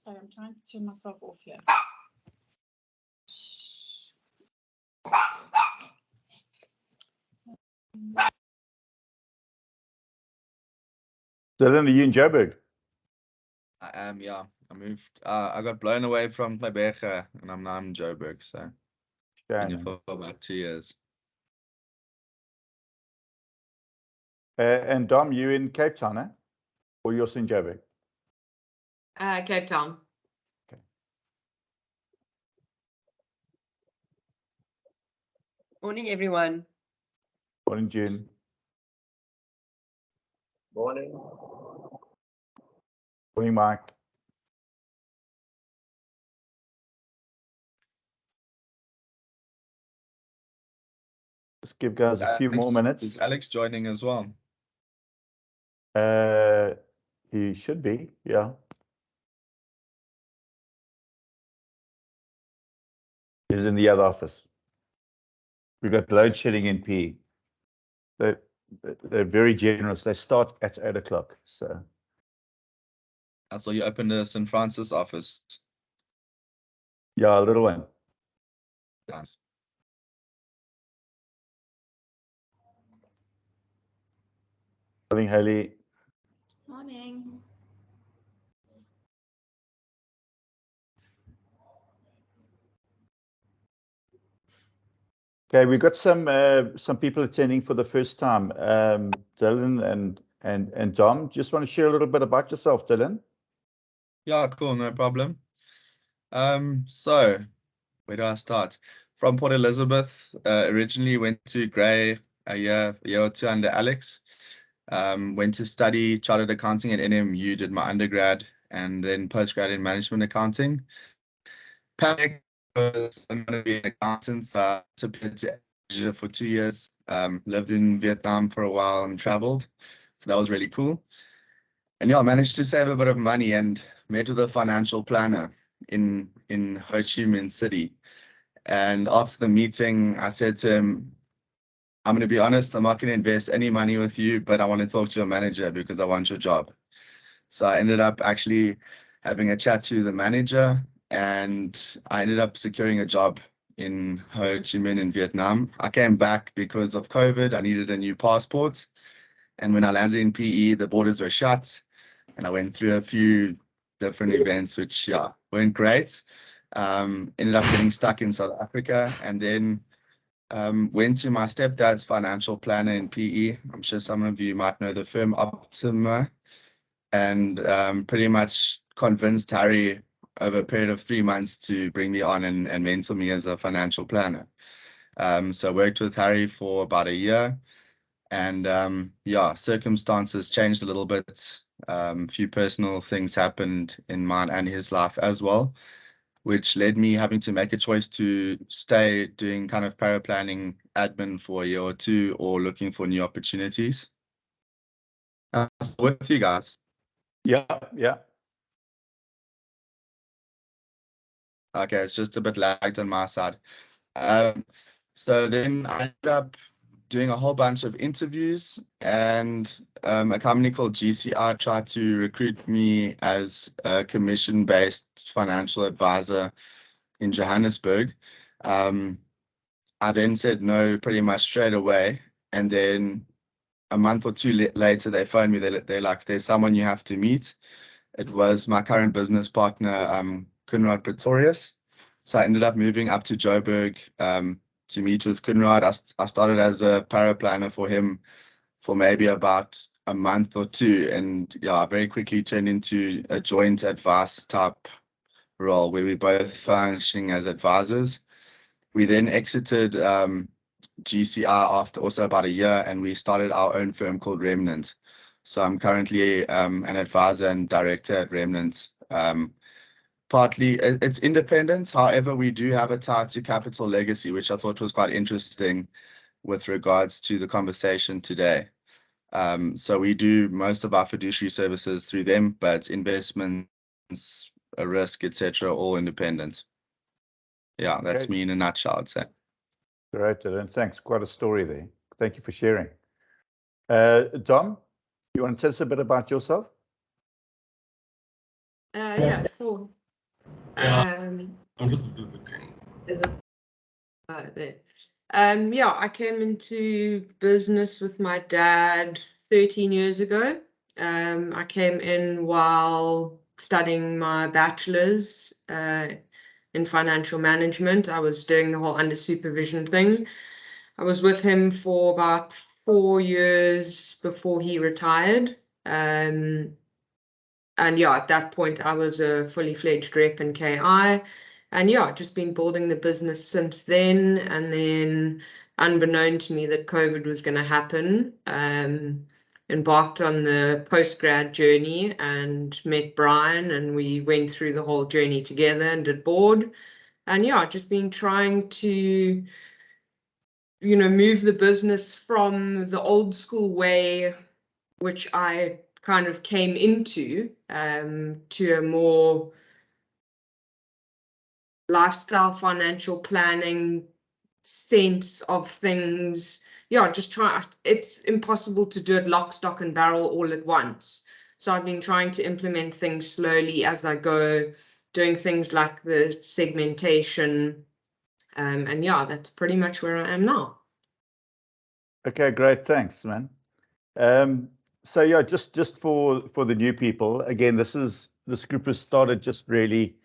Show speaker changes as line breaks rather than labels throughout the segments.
Sorry, I'm trying to turn myself off here.
Dylan, are you in Joburg?
I am, yeah. I moved. I got blown away from Gqeberha, and I'm now in Joburg. So been here for about 2 years.
And Dom, you in Cape Town, eh? Or you're in Joburg?
Cape Town.
Okay.
Morning, everyone.
Morning, June.
Morning.
Morning, Mike. Let's give guys a few more minutes.
Is Alex joining as well?
He should be, yeah. He's in the other office. We've got load shedding in PE. They're very generous. They start at 8 o'clock. So
I saw you opened a St. Francis office.
yeah, a little one.
Nice.
Morning, Haley.
Morning.
Okay, we got some people attending for the first time. Dylan and Dom, just want to share a little bit about yourself, Dylan.
Yeah, cool, no problem. So where do I start? From Port Elizabeth, originally went to Grey a year or two under Alex. Went to study chartered accounting at NMU, did my undergrad and then postgrad in management accounting. Panic was I'm going to be an accountant, so I disappeared to Asia for 2 years. Lived in Vietnam for a while and traveled, so that was really cool. And yeah, I managed to save a bit of money and met with a financial planner in Ho Chi Minh City. And after the meeting, I said to him, I'm going to be honest, I'm not going to invest any money with you, but I want to talk to your manager because I want your job. So I ended up actually having a chat to the manager, and I ended up securing a job in Ho Chi Minh in Vietnam. I came back because of COVID. I needed a new passport. And when I landed in PE, the borders were shut. And I went through a few different events, which weren't great. Ended up getting stuck in South Africa, and then went to my stepdad's financial planner in PE. I'm sure some of you might know the firm Optima, and pretty much convinced Harry over a period of 3 months to bring me on and mentor me as a financial planner. So I worked with Harry for about a year, and yeah, circumstances changed a little bit. A few personal things happened in mine and his life as well, which led me having to make a choice to stay doing kind of paraplanning admin for a year or two, or looking for new opportunities. With you guys.
Yeah.
Okay, it's just a bit lagged on my side. So then I ended up doing a whole bunch of interviews, and a company called GCR tried to recruit me as a commission-based financial advisor in Johannesburg. I then said no pretty much straight away, and then a month or two later they phoned me. They're like, there's someone you have to meet. It was my current business partner, Kunrad Pretorius. So I ended up moving up to Joburg to meet with Kunrad. I started as a paraplanner for him for maybe about a month or two, and yeah, I very quickly turned into a joint advice type role where we both functioning as advisors. We then exited GCR after also about a year, and we started our own firm called Remnant. So I'm currently an advisor and director at Remnant. Partly it's independent. However, we do have a tie to Capital Legacy, which I thought was quite interesting with regards to the conversation today. So we do most of our fiduciary services through them, but investments, risk, etc., all independent. Yeah, that's me in a nutshell, I'd say.
Great, and thanks. Quite a story there. Thank you for sharing. Dom, you want to tell us a bit about yourself?
Yeah, sure.
I'm just visiting.
Is this there? Yeah, I came into business with my dad 13 years ago. I came in while studying my bachelor's in financial management. I was doing the whole under supervision thing. I was with him for about 4 years before he retired. And yeah, at that point, I was a fully fledged rep in KI. And yeah, just been building the business since then. And then, unbeknown to me that COVID was going to happen, embarked on the post-grad journey and met Brian, and we went through the whole journey together and did board. And yeah, just been trying to, move the business from the old school way, which I kind of came into, to a more lifestyle financial planning sense of things. Yeah, just try. It's impossible to do it lock, stock, and barrel all at once. So I've been trying to implement things slowly as I go, doing things like the segmentation. And yeah, that's pretty much where I am now.
Okay, great. Thanks, man. So yeah, just for the new people, again, this group has started just really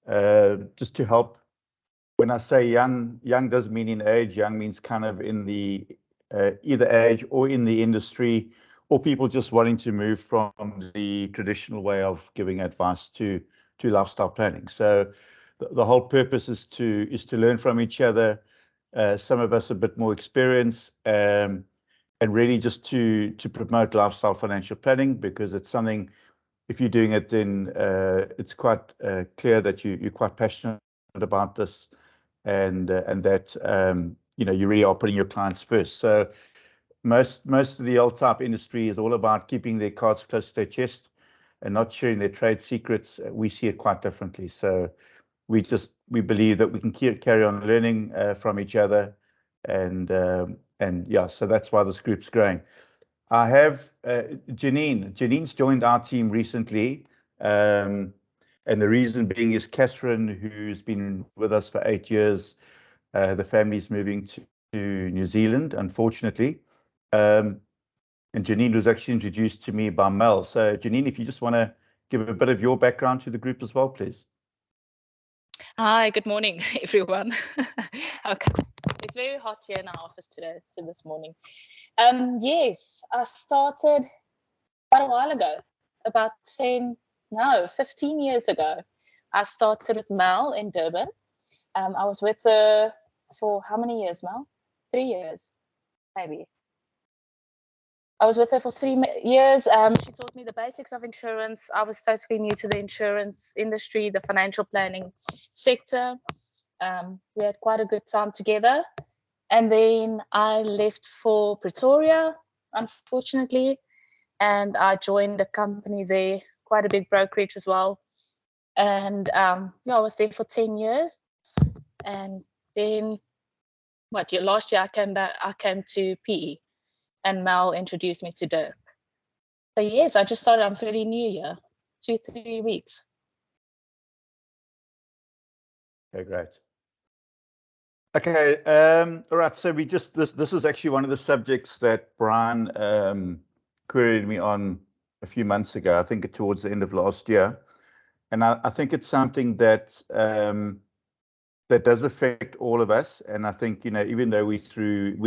just to help. When I say young doesn't mean in age. Young means kind of in the either age or in the industry, or people just wanting to move from the traditional way of giving advice to lifestyle planning. So the whole purpose is to learn from each other. Some of us a bit more experience, and really just to promote lifestyle financial planning, because it's something, if you're doing it, then it's quite clear that you're quite passionate about this, and that you really are putting your clients first. So most of the old type industry is all about keeping their cards close to their chest and not sharing their trade secrets. We see it quite differently. So we believe that we can carry on learning from each other, and yeah, so that's why this group's growing. I have Janine. Janine's joined our team recently, and the reason being is Catherine, who's been with us for 8 years. The family's moving to New Zealand, unfortunately. And Janine was actually introduced to me by Mel. So Janine, if you just want to give a bit of your background to the group as well, please.
Hi, good morning, everyone. Okay, it's very hot here in our office today, so this morning. Yes, I started quite a while ago, about 15 years ago. I started with Mel in Durban. I was with her for how many years, Mel? 3 years, maybe. I was with her for 3 years. She taught me the basics of insurance. I was totally new to the insurance industry, the financial planning sector. We had quite a good time together. And then I left for Pretoria, unfortunately, and I joined a company there, quite a big brokerage as well. And I was there for 10 years. And then, last year I came back. I came to PE. And Mel introduced me to Dirk. So yes, I just started. I'm fairly new here, 2-3 weeks.
Okay, great. Okay, all right. So this is actually one of the subjects that Brian queried me on a few months ago. I think towards the end of last year, and I think it's something that that does affect all of us. And I think, even though we're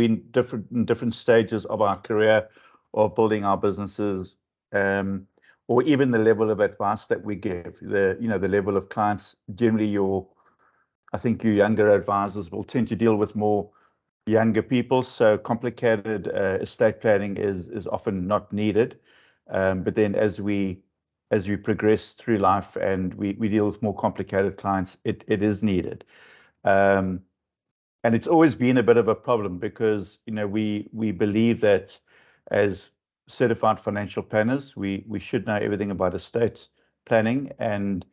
in different stages of our career or building our businesses, or even the level of advice that we give, the level of clients, generally I think your younger advisors will tend to deal with more younger people. So complicated estate planning is often not needed. But then as we progress through life and we deal with more complicated clients, it is needed. And it's always been a bit of a problem, because we believe that as certified financial planners, we should know everything about estate planning, and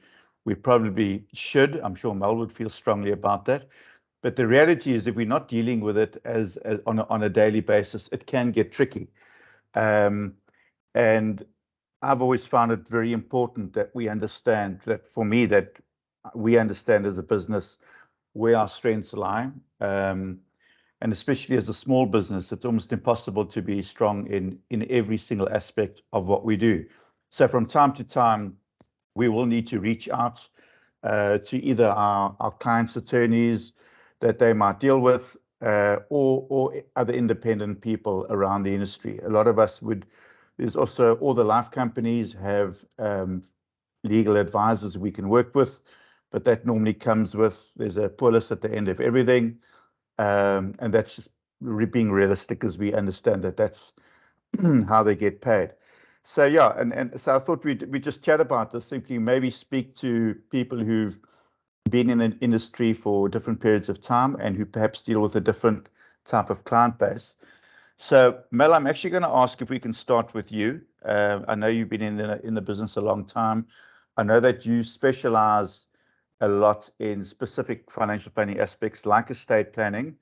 we probably should. I'm sure Mel would feel strongly about that. But the reality is, if we're not dealing with it as on a daily basis, it can get tricky. And I've always found it very important that we understand that, for me, that we understand as a business where our strengths lie. And especially as a small business, it's almost impossible to be strong in every single aspect of what we do. So from time to time, we will need to reach out to either our clients' attorneys that they might deal with, or other independent people around the industry. A lot of us would, there's also all the life companies have legal advisors we can work with, but that normally comes with, there's a policy at the end of everything. And that's just being realistic, as we understand that that's how they get paid. So yeah, and so I thought we just chat about this, thinking maybe speak to people who've been in the industry for different periods of time and who perhaps deal with a different type of client base. So Mel, I'm actually going to ask if we can start with you. I know you've been in the business a long time. I know that you specialize a lot in specific financial planning aspects like estate planning,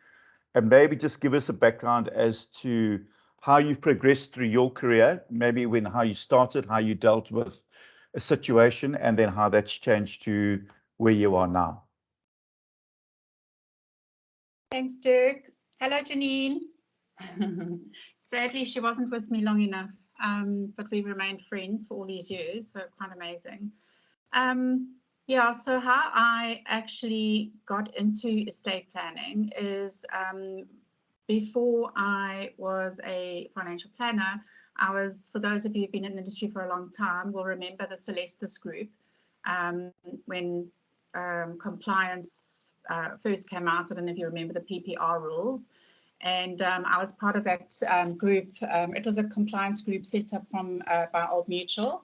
and maybe just give us a background as to how you've progressed through your career, maybe how you started, how you dealt with a situation, and then how that's changed to where you are now.
Thanks, Dirk. Hello, Janine. Sadly, she wasn't with me long enough, but we remained friends for all these years, so quite amazing. Yeah, so how I actually got into estate planning is before I was a financial planner, I was, for those of you who've been in the industry for a long time, will remember the Celestis group when compliance first came out. I don't know if you remember the PPR rules. And I was part of that group. It was a compliance group set up by Old Mutual.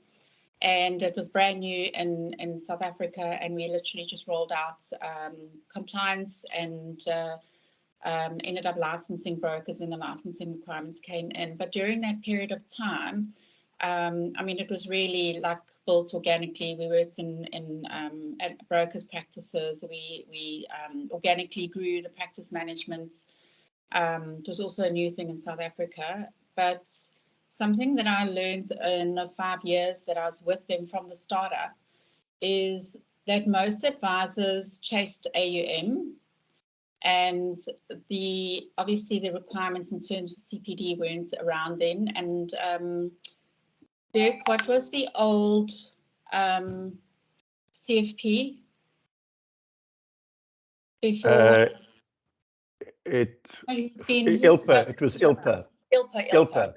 And it was brand new in South Africa, and we literally just rolled out compliance and ended up licensing brokers when the licensing requirements came in. But during that period of time, I mean, it was really like built organically. We worked at brokers' practices. We organically grew the practice management. It was also a new thing in South Africa, but something that I learned in the 5 years that I was with them from the startup is that most advisors chased AUM, and obviously the requirements in terms of CPD weren't around then. And Dirk, what was the old CFP before?
ILPA. It was ILPA.
ILPA. Okay.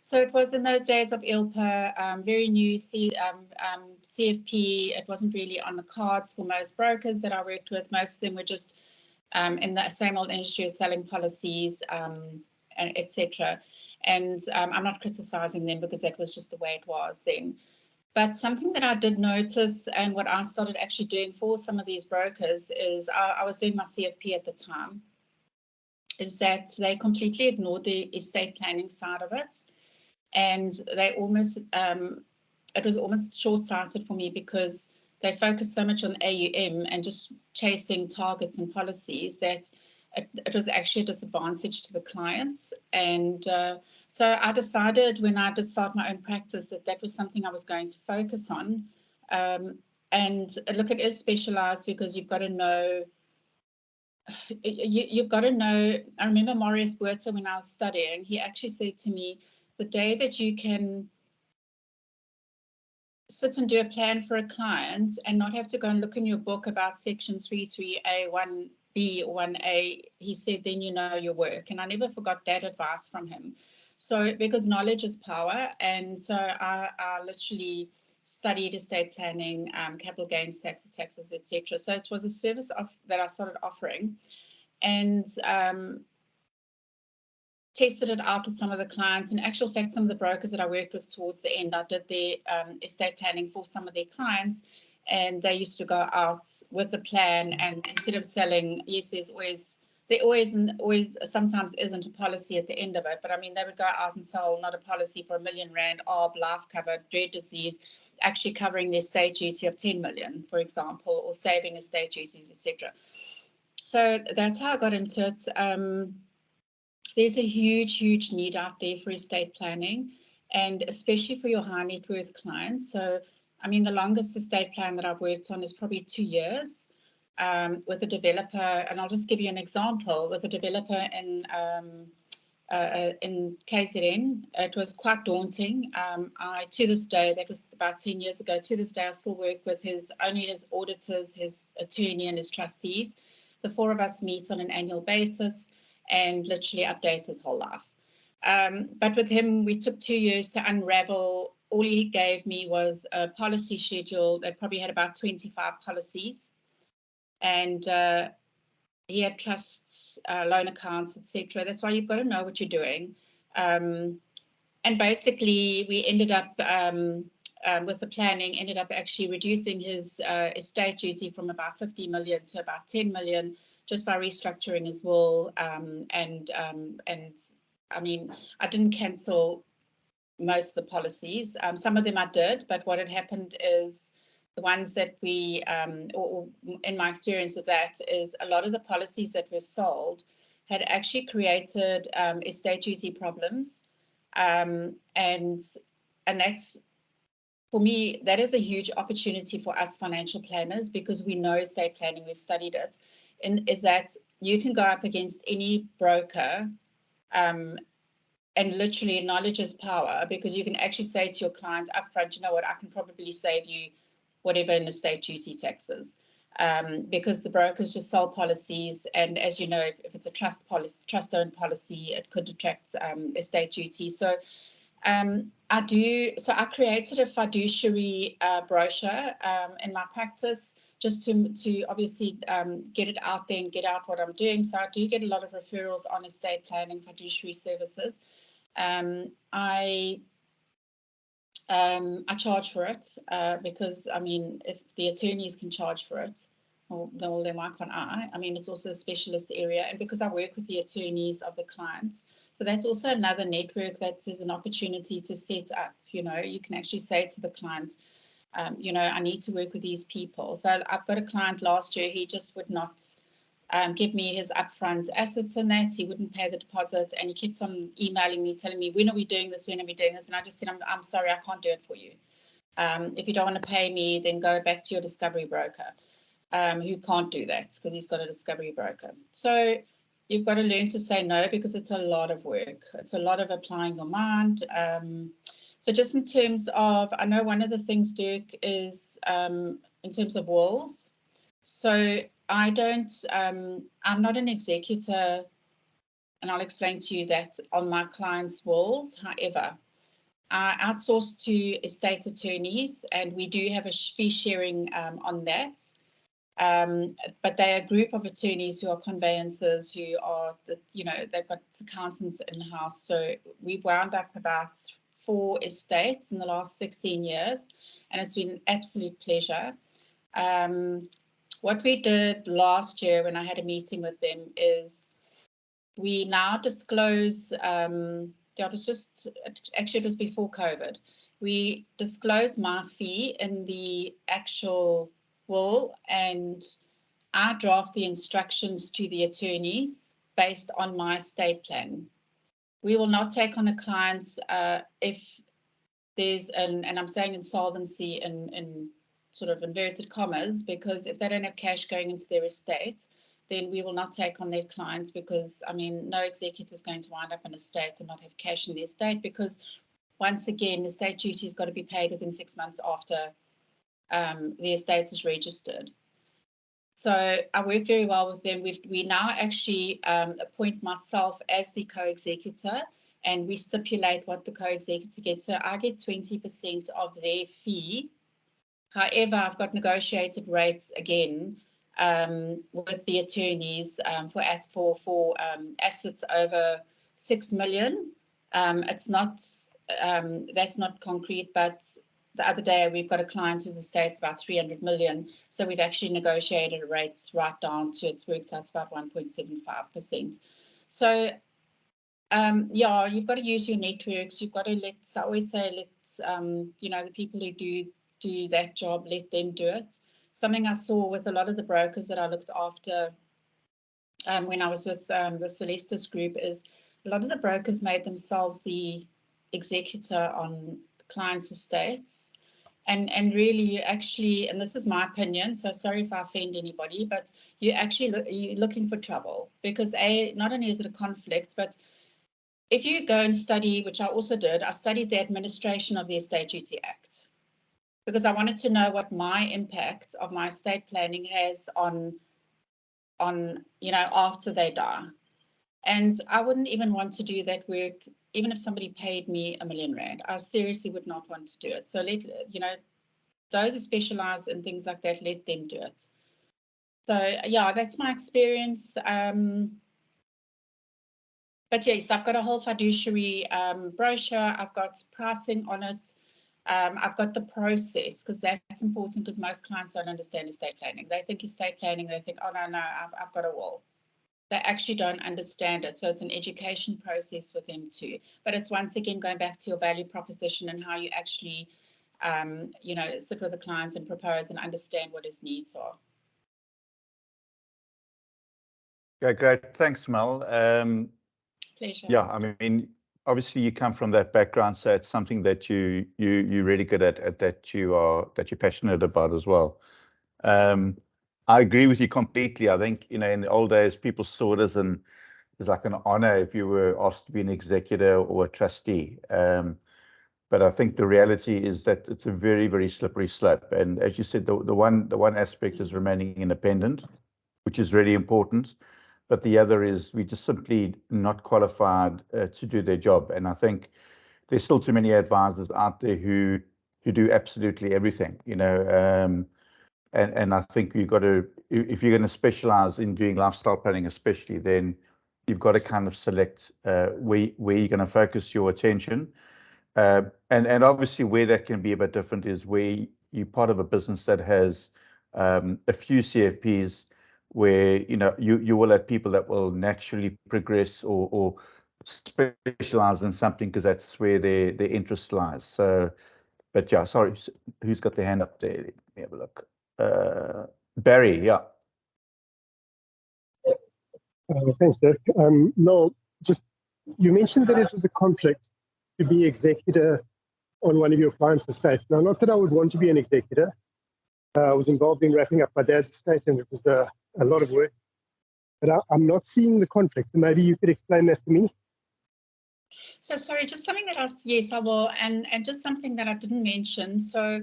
So it was in those days of ILPA, very new CFP. It wasn't really on the cards for most brokers that I worked with. Most of them were just in the same old industry of selling policies, and etc. And I'm not criticizing them because that was just the way it was then. But something that I did notice, and what I started actually doing for some of these brokers, is I was doing my CFP at the time, is that they completely ignored the estate planning side of it. And they almost, it was almost short-sighted for me because they focused so much on AUM and just chasing targets and policies that it was actually a disadvantage to the clients. And so I decided when I did start my own practice that was something I was going to focus on. And look, it is specialized because you've got to know, I remember Marius Buerta when I was studying, he actually said to me, the day that you can sit and do a plan for a client and not have to go and look in your book about section 33A, 1B or 1A, he said, then you know your work. And I never forgot that advice from him. So because knowledge is power. And so I literally studied estate planning, capital gains taxes, etc. So it was a service that I started offering, and tested it out with some of the clients. In actual fact, some of the brokers that I worked with towards the end, I did their estate planning for some of their clients, and they used to go out with a plan, and instead of selling, yes, there always sometimes isn't a policy at the end of it, but I mean, they would go out and sell not a policy for R1 million, life cover, dread disease, actually covering their estate duty of 10 million, for example, or saving estate duties, etc. So that's how I got into it. There's a huge need out there for estate planning, and especially for your high net worth clients. So, I mean, the longest estate plan that I've worked on is probably 2 years with a developer. And I'll just give you an example with a developer in KZN. It was quite daunting. To this day, that was about 10 years ago, to this day, I still work with his auditors, his attorney and his trustees. The 4 of us meet on an annual basis and literally update his whole life. But with him, we took 2 years to unravel. All he gave me was a policy schedule that probably had about 25 policies. And he had trusts, loan accounts, etc. That's why you've got to know what you're doing. And basically, we ended up with the planning, ended up actually reducing his estate duty from about 50 million to about 10 million just by restructuring his will. And I mean, I didn't cancel most of the policies. Some of them I did, but what had happened is the ones that we, or in my experience with that, is a lot of the policies that were sold had actually created estate duty problems. And that's, for me, that is a huge opportunity for us financial planners, because we know estate planning, we've studied it, and is that you can go up against any broker and literally knowledge is power, because you can actually say to your clients upfront, you know what, I can probably save you whatever in estate duty taxes, because the brokers just sell policies, and as you know, if it's a trust-owned policy, it could detract estate duty. So I created a fiduciary brochure in my practice, just to obviously get it out there and get out what I'm doing. So I do get a lot of referrals on estate planning, fiduciary services. I charge for it because, I mean, if the attorneys can charge for it, well, then why can't I? I mean, it's also a specialist area, and because I work with the attorneys of the clients, so that's also another network that is an opportunity to set up. You know, you can actually say to the clients, you know, I need to work with these people. So I've got a client last year, he just would not give me his upfront assets and that. He wouldn't pay the deposit, and he kept on emailing me, telling me, when are we doing this? When are we doing this? And I just said, I'm sorry, I can't do it for you. If you don't want to pay me, then go back to your discovery broker, who can't do that because he's got a discovery broker. So you've got to learn to say no, because it's a lot of work. It's a lot of applying your mind. So just in terms of, I know one of the things, Dirk, is in terms of wills. So I don't, I'm not an executor, and I'll explain to you that on my clients' wills. However, I outsource to estate attorneys, and we do have a fee sharing on that. But they're a group of attorneys who are conveyancers, who are, you know, they've got accountants in-house. So we've wound up about 4 estates in the last 16 years, and it's been an absolute pleasure. What we did last year when I had a meeting with them is we now disclose, it was before COVID, we disclose my fee in the actual will, and I draft the instructions to the attorneys based on my estate plan. We will not take on a client if there's and I'm saying insolvency in sort of inverted commas, because if they don't have cash going into their estate, then we will not take on their clients, because, I mean, no executor is going to wind up in a estate and not have cash in the estate, because once again, the estate duty has got to be paid within 6 months after the estate is registered. So I work very well with them. We now actually appoint myself as the co-executor, and we stipulate what the co-executor gets. So I get 20% of their fee. However, I've got negotiated rates again with the attorneys for assets over 6 million. It's not, that's not concrete, but the other day we've got a client whose estate's about 300 million. So we've actually negotiated rates right down to, it works out about 1.75%. So yeah, you've got to use your networks. You've got to I always say, you know, the people who do that job, let them do it. Something I saw with a lot of the brokers that I looked after when I was with the Celestis group is a lot of the brokers made themselves the executor on clients' estates. And really, you actually, and this is my opinion, so sorry if I offend anybody, but you're looking for trouble, because not only is it a conflict, but if you go and study, which I also did, I studied the administration of the Estate Duty Act, because I wanted to know what my impact of my estate planning has on after they die. And I wouldn't even want to do that work, even if somebody paid me R1 million. I seriously would not want to do it. So those who specialize in things like that, let them do it. So yeah, that's my experience. But yes, I've got a whole fiduciary brochure. I've got pricing on it. I've got the process, because that's important, because most clients don't understand estate planning. They think estate planning, they think, oh, no, I've got a will. They actually don't understand it. So it's an education process with them too. But it's once again going back to your value proposition and how you actually, sit with the clients and propose and understand what his needs are.
Okay, great. Thanks, Mel.
Pleasure.
Yeah, I mean, obviously you come from that background, so it's something that you're really good at, that you're passionate about as well. I agree with you completely. I think, in the old days, people saw it as like an honor if you were asked to be an executor or a trustee. But I think the reality is that it's a very, very slippery slope. And as you said, the one aspect is remaining independent, which is really important. But the other is we just simply not qualified to do their job. And I think there's still too many advisors out there who do absolutely everything, and I think you've got to, if you're going to specialize in doing lifestyle planning, especially, then you've got to kind of select where you're going to focus your attention. And obviously where that can be a bit different is where you're part of a business that has a few CFPs, where you will have people that will naturally progress or specialize in something, because that's where their interest lies. So, but yeah, sorry, who's got their hand up there? Let me have a look. Barry, yeah.
Thanks, Dirk. No, just you mentioned that it was a conflict to be executor on one of your clients' estates. Now, not that I would want to be an executor. I was involved in wrapping up my dad's estate, and it was a lot of work. But I'm not seeing the conflict. So maybe you could explain that to me.
So sorry, just something that yes, I will, and just something that I didn't mention. So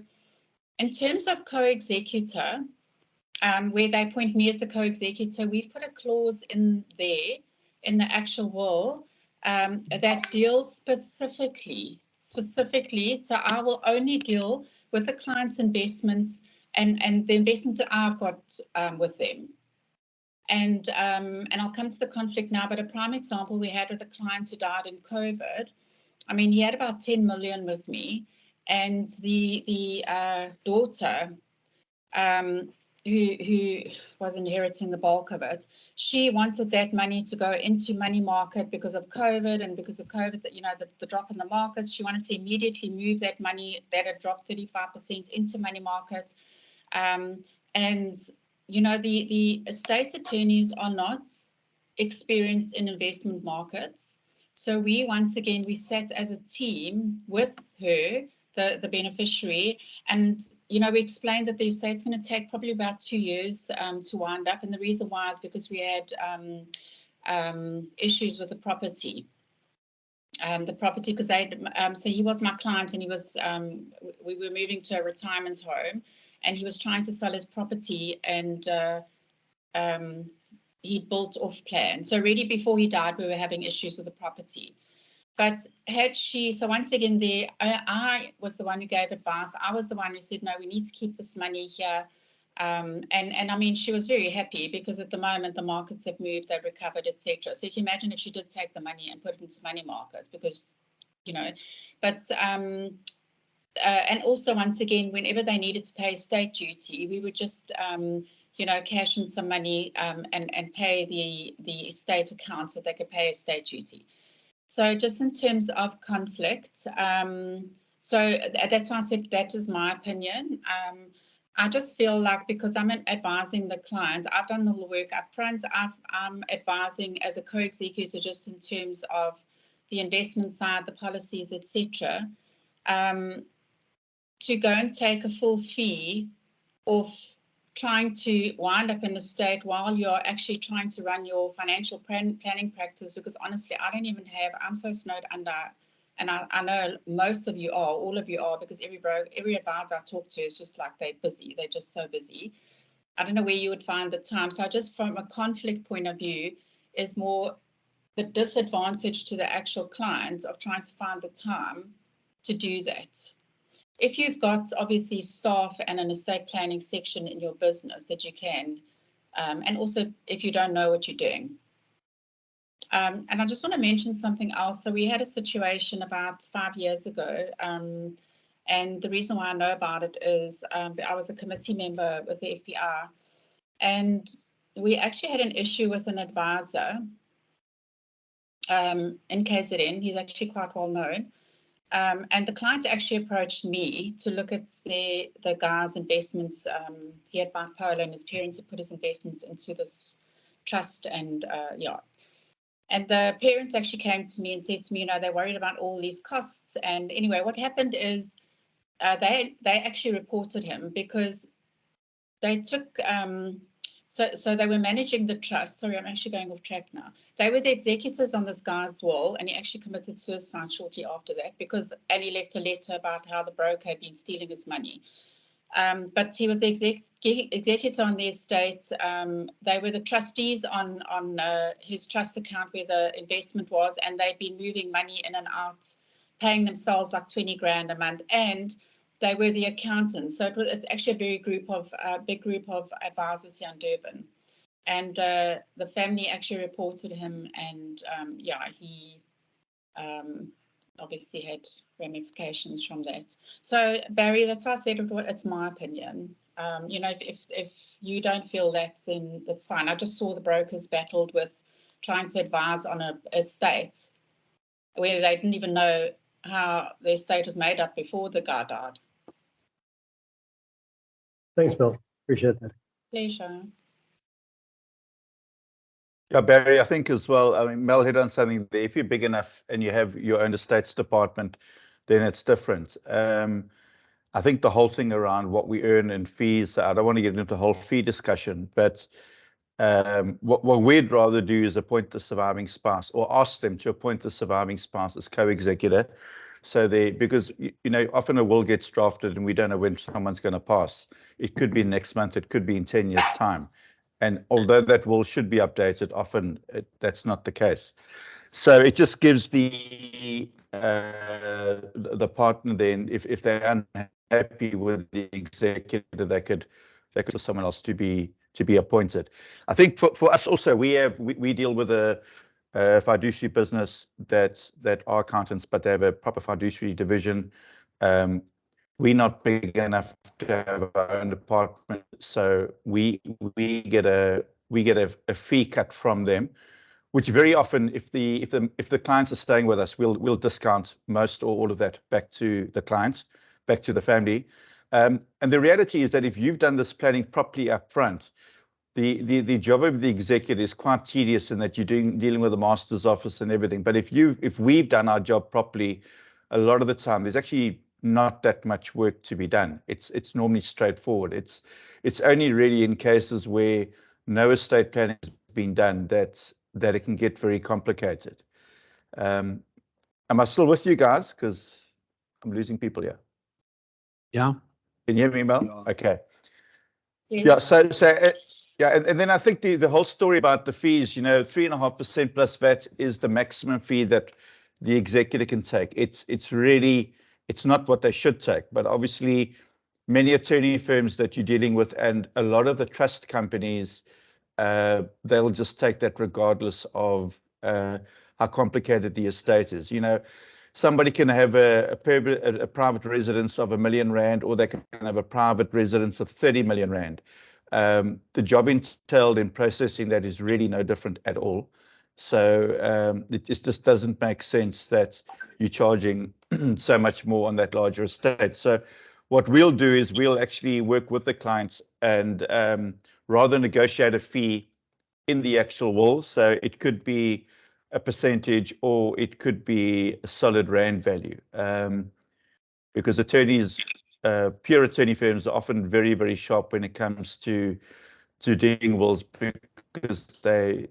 in terms of co-executor, where they appoint me as the co-executor, we've put a clause in there in the actual will that deals specifically. So I will only deal with the client's investments and the investments that I've got with them. And I'll come to the conflict now, but a prime example we had with a client who died in COVID. I mean, he had about 10 million with me, and the daughter who was inheriting the bulk of it, she wanted that money to go into money market because of COVID, and because of COVID, the drop in the markets, she wanted to immediately move that money that had dropped 35% into money markets. And the estate attorneys are not experienced in investment markets. So we sat as a team with her, the beneficiary, and we explained that the estate's going to take probably about 2 years to wind up, and the reason why is because we had issues with the property. Because so he was my client, and he was we were moving to a retirement home, and he was trying to sell his property, and he built off plan. So already before he died, we were having issues with the property. But so once again, I was the one who gave advice. I was the one who said, no, we need to keep this money here. And I mean, she was very happy, because at the moment the markets have moved, they've recovered, etc. So you can imagine if she did take the money and put it into money markets, because, but and also, once again, whenever they needed to pay estate duty, we would just cash in some money and pay the estate account so they could pay estate duty. So just in terms of conflict, so that's why I said that is my opinion. I just feel like, because I'm advising the client, I've done the work up front. I'm advising as a co-executor just in terms of the investment side, the policies, etc., to go and take a full fee off trying to wind up in a state while you're actually trying to run your financial planning practice, because honestly, I don't even have, I'm so snowed under, and I know most of you are, all of you are, because every advisor I talk to is just like they're busy, they're just so busy. I don't know where you would find the time. So just from a conflict point of view is more the disadvantage to the actual client of trying to find the time to do that. If you've got obviously staff and an estate planning section in your business that you can, and also if you don't know what you're doing. And I just want to mention something else. So we had a situation about 5 years ago, and the reason why I know about it is I was a committee member with the FPR, and we actually had an issue with an advisor in KZN. He's actually quite well known. And the client actually approached me to look at the guy's investments. He had bipolar, and his parents had put his investments into this trust, and yeah. And the parents actually came to me and said to me, you know, they're worried about all these costs. And anyway, what happened is they actually reported him because they took so they were managing the trust. Sorry, I'm actually going off track now. They were the executors on this guy's will, and he actually committed suicide shortly after that and he left a letter about how the broker had been stealing his money. But he was the executor on the estate. They were the trustees on his trust account where the investment was, and they'd been moving money in and out, paying themselves like 20 grand a month, and they were the accountants. So it's actually a big group of advisors here in Durban. And the family actually reported him, and yeah, he obviously had ramifications from that. So Barry, that's why I said it's my opinion. You know, if you don't feel that, then that's fine. I just saw the brokers battled with trying to advise on a estate where they didn't even know how the estate was made up before the guy died.
Thanks, Bill. Appreciate that.
Pleasure.
Yeah, Barry, I think as well, I mean, Mel hit on something there. If you're big enough and you have your own estates department, then it's different. I think the whole thing around what we earn in fees, I don't want to get into the whole fee discussion, but what we'd rather do is appoint the surviving spouse, or ask them to appoint the surviving spouse as co-executor. So because, you know, often a will gets drafted and we don't know when someone's going to pass. It could be next month, it could be in 10 years' time. And although that will should be updated, often that's not the case. So it just gives the partner then, if they're unhappy with the executor, they could for someone else to be appointed. I think for us also, we deal with a fiduciary business that are accountants, but they have a proper fiduciary division. We're not big enough to have our own department, so we get a fee cut from them, which very often, if the clients are staying with us, we'll discount most or all of that back to the clients, back to the family. And the reality is that if you've done this planning properly up front, the job of the executive is quite tedious in that you're dealing with the master's office and everything. But if we've done our job properly, a lot of the time there's actually not that much work to be done. It's normally straightforward. It's only really in cases where no estate planning has been done that it can get very complicated. Am I still with you guys? Because I'm losing people here.
Yeah.
Can you hear me, Mel?
Yeah.
Okay.
Yes.
Yeah. Yeah, and then I think the whole story about the fees, you know, 3.5% plus VAT is the maximum fee that the executor can take. It's not what they should take, but obviously many attorney firms that you're dealing with and a lot of the trust companies, they'll just take that regardless of how complicated the estate is. You know, somebody can have a private residence of R1 million, or they can have a private residence of 30 million rand. The job entailed in processing that is really no different at all. So it just doesn't make sense that you're charging so much more on that larger estate. So what we'll do is we'll actually work with the clients and rather negotiate a fee in the actual will. So it could be a percentage, or it could be a solid rand value. Because attorneys, pure attorney firms are often very, very sharp when it comes to doing wills, because they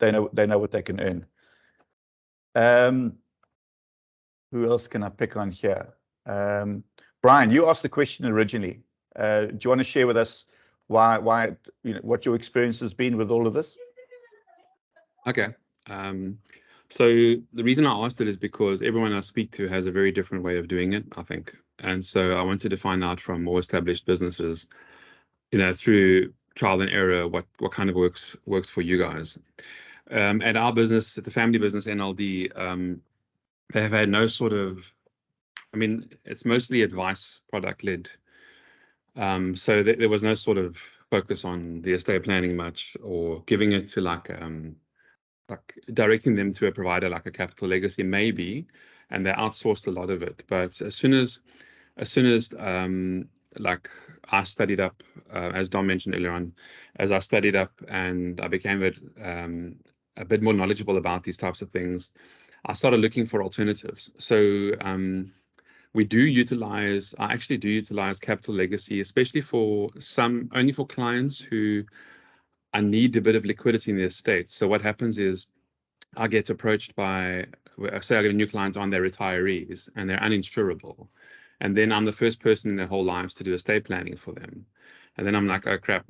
know what they can earn. Who else can I pick on here? Brian, you asked the question originally. Do you want to share with us why what your experience has been with all of this?
Okay. So the reason I asked it is because everyone I speak to has a very different way of doing it, I think. And so I wanted to find out from more established businesses, through trial and error, what kind of works for you guys. At our business, at the family business NLD, they have had no sort of, it's mostly advice product led. So there was no sort of focus on the estate planning much, or giving it to like directing them to a provider like a Capital Legacy maybe, and they outsourced a lot of it. But as soon as like I studied up, as Dom mentioned earlier on, as I studied up and I became a bit more knowledgeable about these types of things, I started looking for alternatives. So I actually do utilize Capital Legacy, especially only for clients who I need a bit of liquidity in their estate. So what happens is I get approached by, say I get a new client on, their retirees and they're uninsurable. And then I'm the first person in their whole lives to do estate planning for them. And then I'm like, oh crap,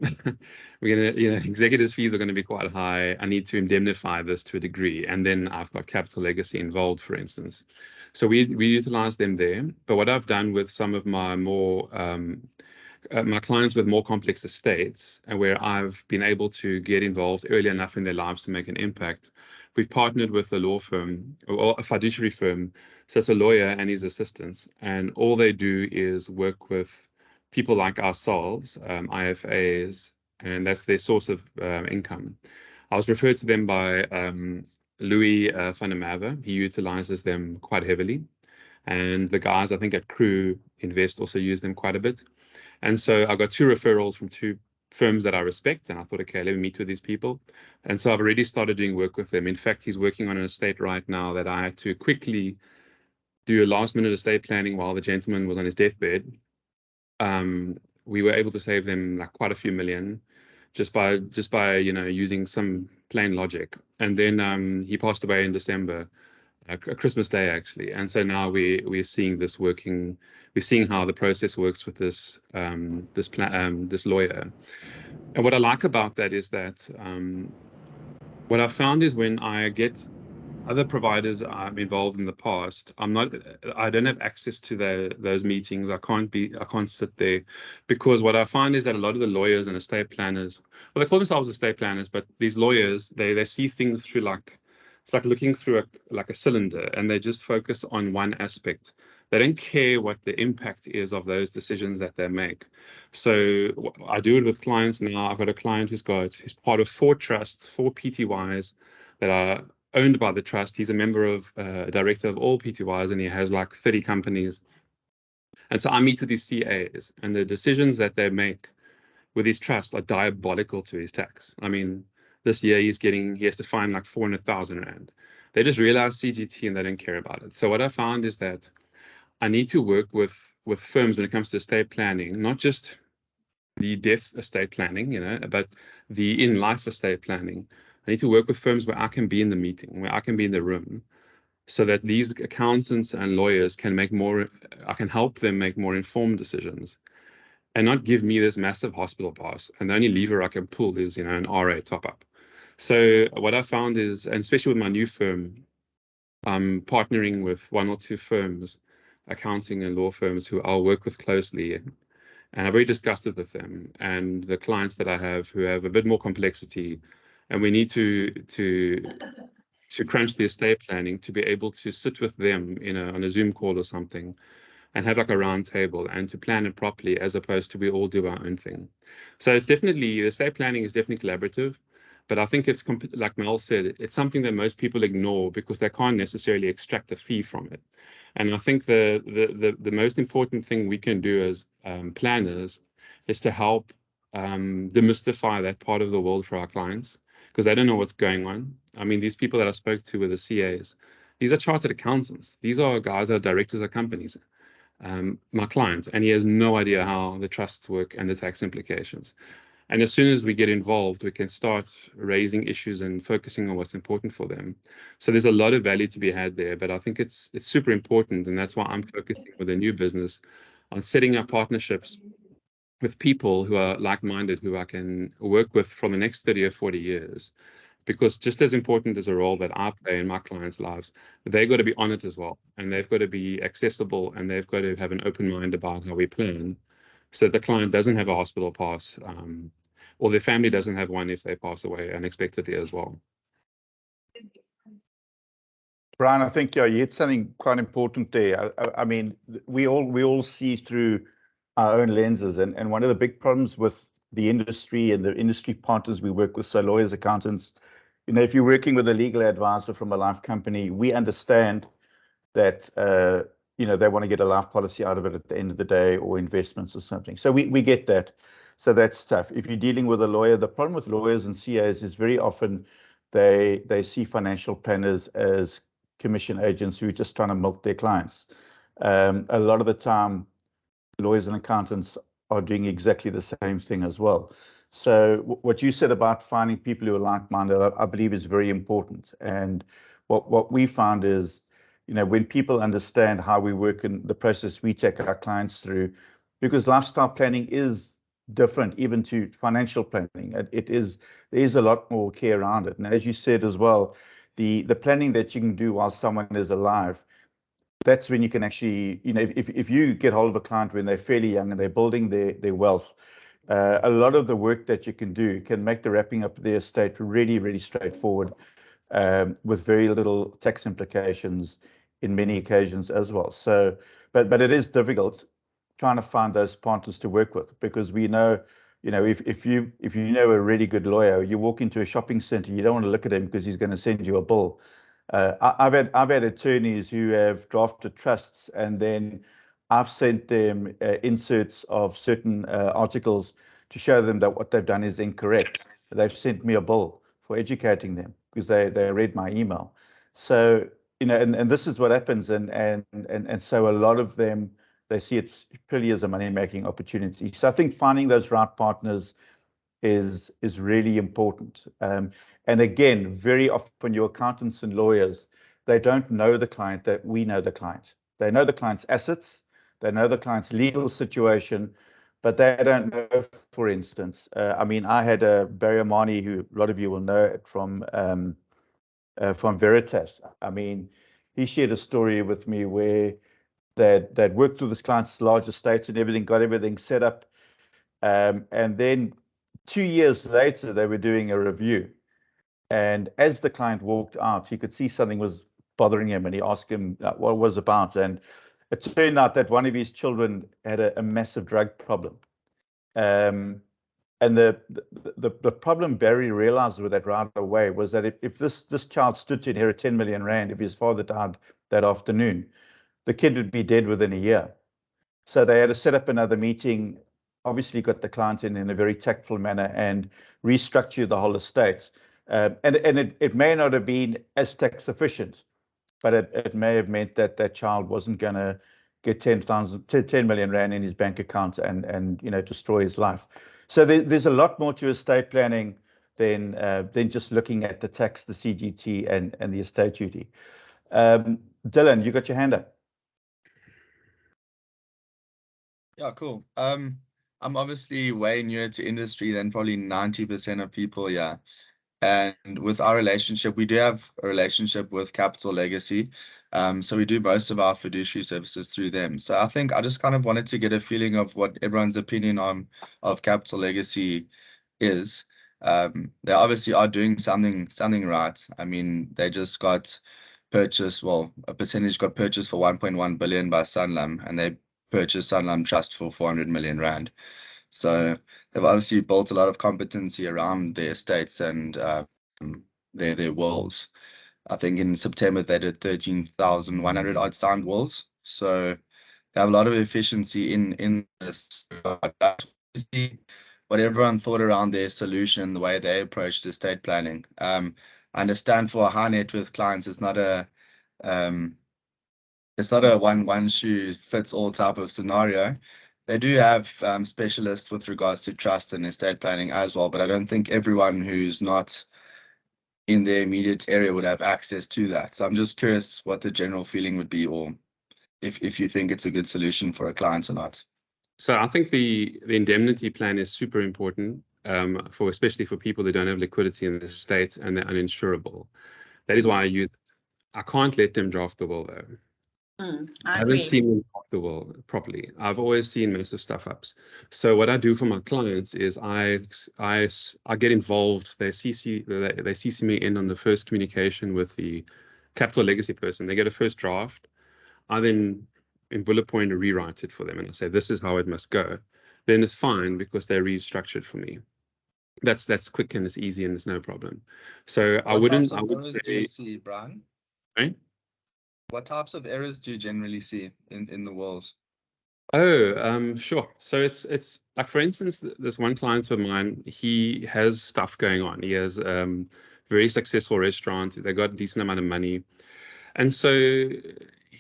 we're gonna, executives' fees are gonna be quite high. I need to indemnify this to a degree. And then I've got Capital Legacy involved, for instance. So we utilize them there. But what I've done with some of my more my clients with more complex estates, and where I've been able to get involved early enough in their lives to make an impact, we've partnered with a law firm or a fiduciary firm. So it's a lawyer and his assistants, and all they do is work with people like ourselves, IFAs, and that's their source of income. I was referred to them by Louis van der Merwe. He utilizes them quite heavily. And the guys, I think at Crew Invest, also use them quite a bit. And so I got 2 referrals from 2 firms that I respect, and I thought, okay, let me meet with these people. And so I've already started doing work with them. In fact, he's working on an estate right now that I had to quickly do a last-minute estate planning while the gentleman was on his deathbed. We were able to save them like quite a few million just by using some plain logic. And then he passed away in December. Christmas Day actually, and so now we're seeing this working. We're seeing how the process works with this this lawyer. And what I like about that is that what I found is when I get other providers I'm involved in the past, I don't have access to those meetings. I can't sit there, because what I find is that a lot of the lawyers and estate planners, well, they call themselves estate planners, but these lawyers, they see things through it's like looking through a cylinder, and they just focus on one aspect. They don't care what the impact is of those decisions that they make. So I do it with clients now. I've got a client who's part of 4 trusts, 4 PTYs that are owned by the trust. He's a member of, director of all PTYs, and he has like 30 companies. And so I meet with these CAs, and the decisions that they make with his trust are diabolical to his tax. I mean, this year he has to find like 400,000 Rand. They just realize CGT and they don't care about it. So what I found is that I need to work with firms when it comes to estate planning, not just the death estate planning, but the in-life estate planning. I need to work with firms where I can be in the meeting, where I can be in the room, so that these accountants and lawyers I can help them make more informed decisions, and not give me this massive hospital pass. And the only lever I can pull is, an RA top up. So what I found is, and especially with my new firm, I'm partnering with 1 or 2 firms, accounting and law firms, who I'll work with closely. And I've already discussed it with them and the clients that I have who have a bit more complexity, and we need to crunch the estate planning to be able to sit with them on a Zoom call or something, and have like a round table and to plan it properly, as opposed to we all do our own thing. So it's definitely, the estate planning is definitely collaborative, but I think it's, like Mel said, it's something that most people ignore because they can't necessarily extract a fee from it. And I think the most important thing we can do as planners is to help demystify that part of the world for our clients, because they don't know what's going on. I mean, these people that I spoke to were the CAs. These are chartered accountants. These are guys that are directors of companies. My client, and he has no idea how the trusts work and the tax implications. And as soon as we get involved, we can start raising issues and focusing on what's important for them. So there's a lot of value to be had there, but I think it's super important, and that's why I'm focusing with a new business on setting up partnerships with people who are like-minded, who I can work with for the next 30 or 40 years. Because just as important as a role that I play in my clients' lives, they've got to be on it as well, and they've got to be accessible, and they've got to have an open mind about how we plan, so the client doesn't have a hospital pass, or their family doesn't have one if they pass away unexpectedly as well.
Brian, I think you hit something quite important there. I mean, we all see through our own lenses, and one of the big problems with the industry and the industry partners we work with, so lawyers, accountants, if you're working with a legal advisor from a life company, we understand that they want to get a life policy out of it at the end of the day, or investments or something. So we get that. So that's tough. If you're dealing with a lawyer, the problem with lawyers and CAs is very often they see financial planners as commission agents who are just trying to milk their clients. A lot of the time, lawyers and accountants are doing exactly the same thing as well. So what you said about finding people who are like-minded, I believe is very important. And what we found is, when people understand how we work in the process we take our clients through, because lifestyle planning is different even to financial planning. There is a lot more care around it. And as you said as well, the planning that you can do while someone is alive, that's when you can actually, if you get hold of a client when they're fairly young and they're building their wealth, a lot of the work that you can do can make the wrapping up of their estate really, really straightforward, with very little tax implications in many occasions as well. So, but it is difficult trying to find those partners to work with, because we know, if you know a really good lawyer, you walk into a shopping center, you don't want to look at him because he's going to send you a bill. I've had attorneys who have drafted trusts, and then I've sent them inserts of certain articles to show them that what they've done is incorrect. They've sent me a bill for educating them because they read my email. So, and this is what happens, and so a lot of them, they see it purely as a money-making opportunity. So I think finding those right partners is really important. And again, very often your accountants and lawyers, they don't know the client that we know the client. They know the client's assets, they know the client's legal situation, but they don't know, for instance, I mean, I had Barry Amani, who a lot of you will know from Veritas. I mean, he shared a story with me where they'd worked with this client's large estates and everything, got everything set up. And then 2 years later, they were doing a review. And as the client walked out, he could see something was bothering him, and he asked him what it was about. And it turned out that one of his children had a massive drug problem. And the problem Barry realized with that right away was that if this child stood to inherit 10 million rand, if his father died that afternoon, the kid would be dead within a year. So they had to set up another meeting, obviously got the client in a very tactful manner, and restructure the whole estate. And it may not have been as tax efficient, but it may have meant that that child wasn't going to get 10 million rand in his bank account and destroy his life. So there's a lot more to estate planning than just looking at the tax, the CGT, and the estate duty. Dylan, you got your hand up.
Yeah, cool. I'm obviously way newer to industry than probably 90% of people, yeah. And with our relationship, we do have a relationship with Capital Legacy. So we do most of our fiduciary services through them. So I think I just kind of wanted to get a feeling of what everyone's opinion of Capital Legacy is. They obviously are doing something right. I mean, they just got purchased, well, a percentage got purchased for 1.1 billion by Sanlam, and they purchased Sanlam Trust for 400 million rand. So they've obviously built a lot of competency around their estates and their wills. I think in September they did 13,100 odd signed wills. So they have a lot of efficiency in this. what everyone thought around their solution, the way they approached estate planning. I understand for high net worth clients, it's not a one shoe fits all type of scenario. They do have specialists with regards to trust and estate planning as well, but I don't think everyone who's not in their immediate area would have access to that. So I'm just curious what the general feeling would be, or if you think it's a good solution for a client or not.
So I think the indemnity plan is super important for especially for people that don't have liquidity in the state and they're uninsurable. That is why I can't let them draft the will though. I haven't seen them draft the will properly. I've always seen massive stuff ups. So what I do for my clients is I get involved. They CC me in on the first communication with the capital legacy person. They get a first draft. I then in bullet point rewrite it for them and I say this is how it must go. Then it's fine because they restructured for me. That's quick and it's easy and it's no problem. So I wouldn't
do you see, Brian?
Right?
What types of errors do you generally see in the wills?
Oh, sure. So it's like, for instance, this one client of mine, he has stuff going on. He has very successful restaurant. They got a decent amount of money. And so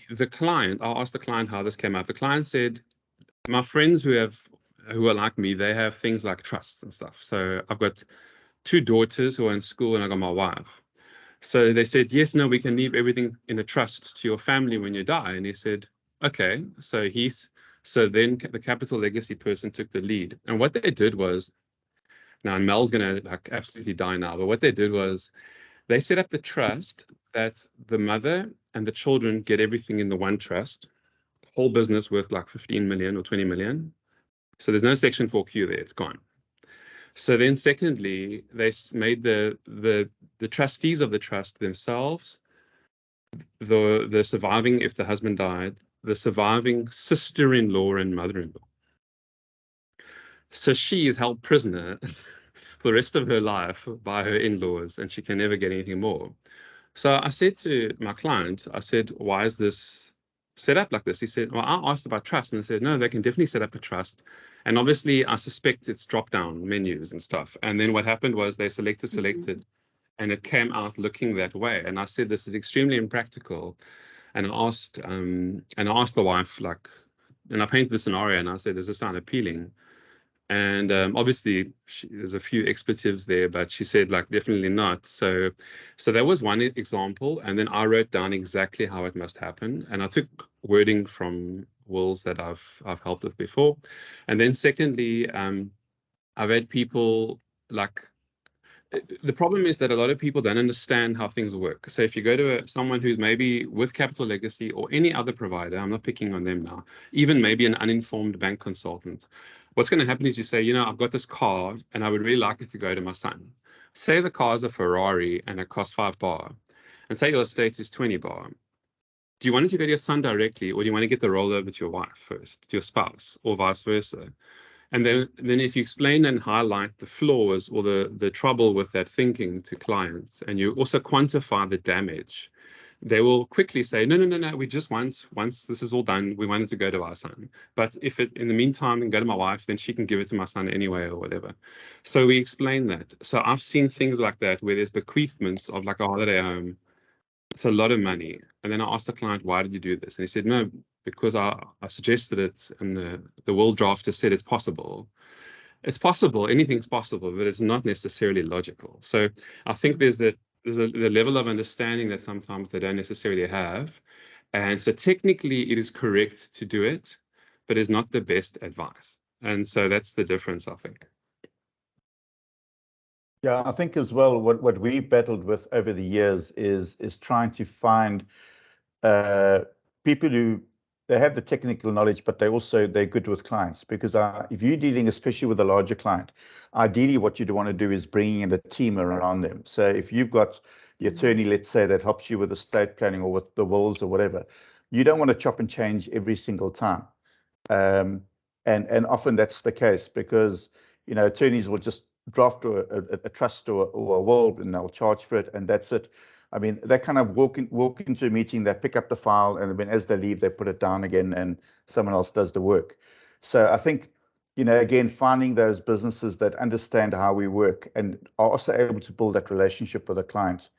the client, I asked the client how this came up. The client said, my friends who are like me, they have things like trusts and stuff. So I've got 2 daughters who are in school and I got my wife. So they said, yes, no, we can leave everything in a trust to your family when you die. And he said, okay. So then the capital legacy person took the lead. And what they did was, now Mel's going to like absolutely die now, but what they did was they set up the trust that the mother and the children get everything in the one trust, whole business worth like 15 million or 20 million. So there's no section 4Q there, it's gone. So then secondly, they made the trustees of the trust themselves, the surviving, if the husband died, the surviving sister-in-law and mother-in-law. So she is held prisoner for the rest of her life by her in-laws and she can never get anything more. So I said to my client, I said, why is this set up like this? He said, well, I asked about trust and they said, no, they can definitely set up a trust. And obviously I suspect it's drop-down menus and stuff. And then what happened was they selected and it came out looking that way. And I said, this is extremely impractical. And I asked the wife, like, and I painted the scenario and I said, does this sound appealing? And obviously there's a few expletives there, but she said like definitely not. So that was one example, and then I wrote down exactly how it must happen, and I took wording from wills that I've helped with before. And then secondly, I've had people like, the problem is that a lot of people don't understand how things work. So if you go to someone who's maybe with Capital Legacy or any other provider, I'm not picking on them now, even maybe an uninformed bank consultant, what's going to happen is you say, I've got this car and I would really like it to go to my son. Say the car is a Ferrari and it costs 5 bar, and say your estate is 20 bar. Do you want it to go to your son directly, or do you want to get the rollover to your wife first, to your spouse, or vice versa? And then if you explain and highlight the flaws or the trouble with that thinking to clients, and you also quantify the damage, they will quickly say, no, we just once this is all done, we want it to go to our son. But if it, in the meantime, can go to my wife, then she can give it to my son anyway or whatever. So we explain that. So I've seen things like that where there's bequeathments of like a holiday home. It's a lot of money. And then I asked the client, why did you do this? And he said, no, because I suggested it and the will drafter said it's possible. It's possible, anything's possible, but it's not necessarily logical. So I think there's the level of understanding that sometimes they don't necessarily have. And so technically it is correct to do it, but it's not the best advice. And so that's the difference, I think.
Yeah, I think as well, what we've battled with over the years is trying to find people who they have the technical knowledge, but they're good with clients. Because if you're dealing, especially with a larger client, ideally what you'd want to do is bringing in a team around them. So if you've got the attorney, let's say, that helps you with estate planning or with the wills or whatever, you don't want to chop and change every single time. And often that's the case because attorneys will just draft a trust or a will and they'll charge for it and that's it. I mean, they kind of walk into a meeting, they pick up the file, and then as they leave, they put it down again and someone else does the work. So I think you know, again, finding those businesses that understand how we work and are also able to build that relationship with a client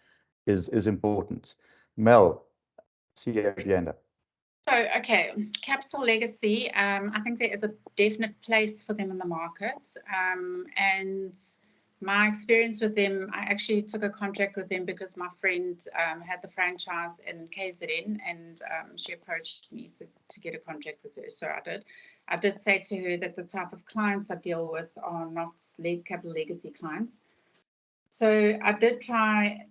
is important. Mel, see you at the end.
So, okay, capital legacy, I think there is a definite place for them in the market. And my experience with them, I actually took a contract with them because my friend had the franchise in KZN, and she approached me to get a contract with her. So I did. I did say to her that the type of clients I deal with are not capital legacy clients. So I did try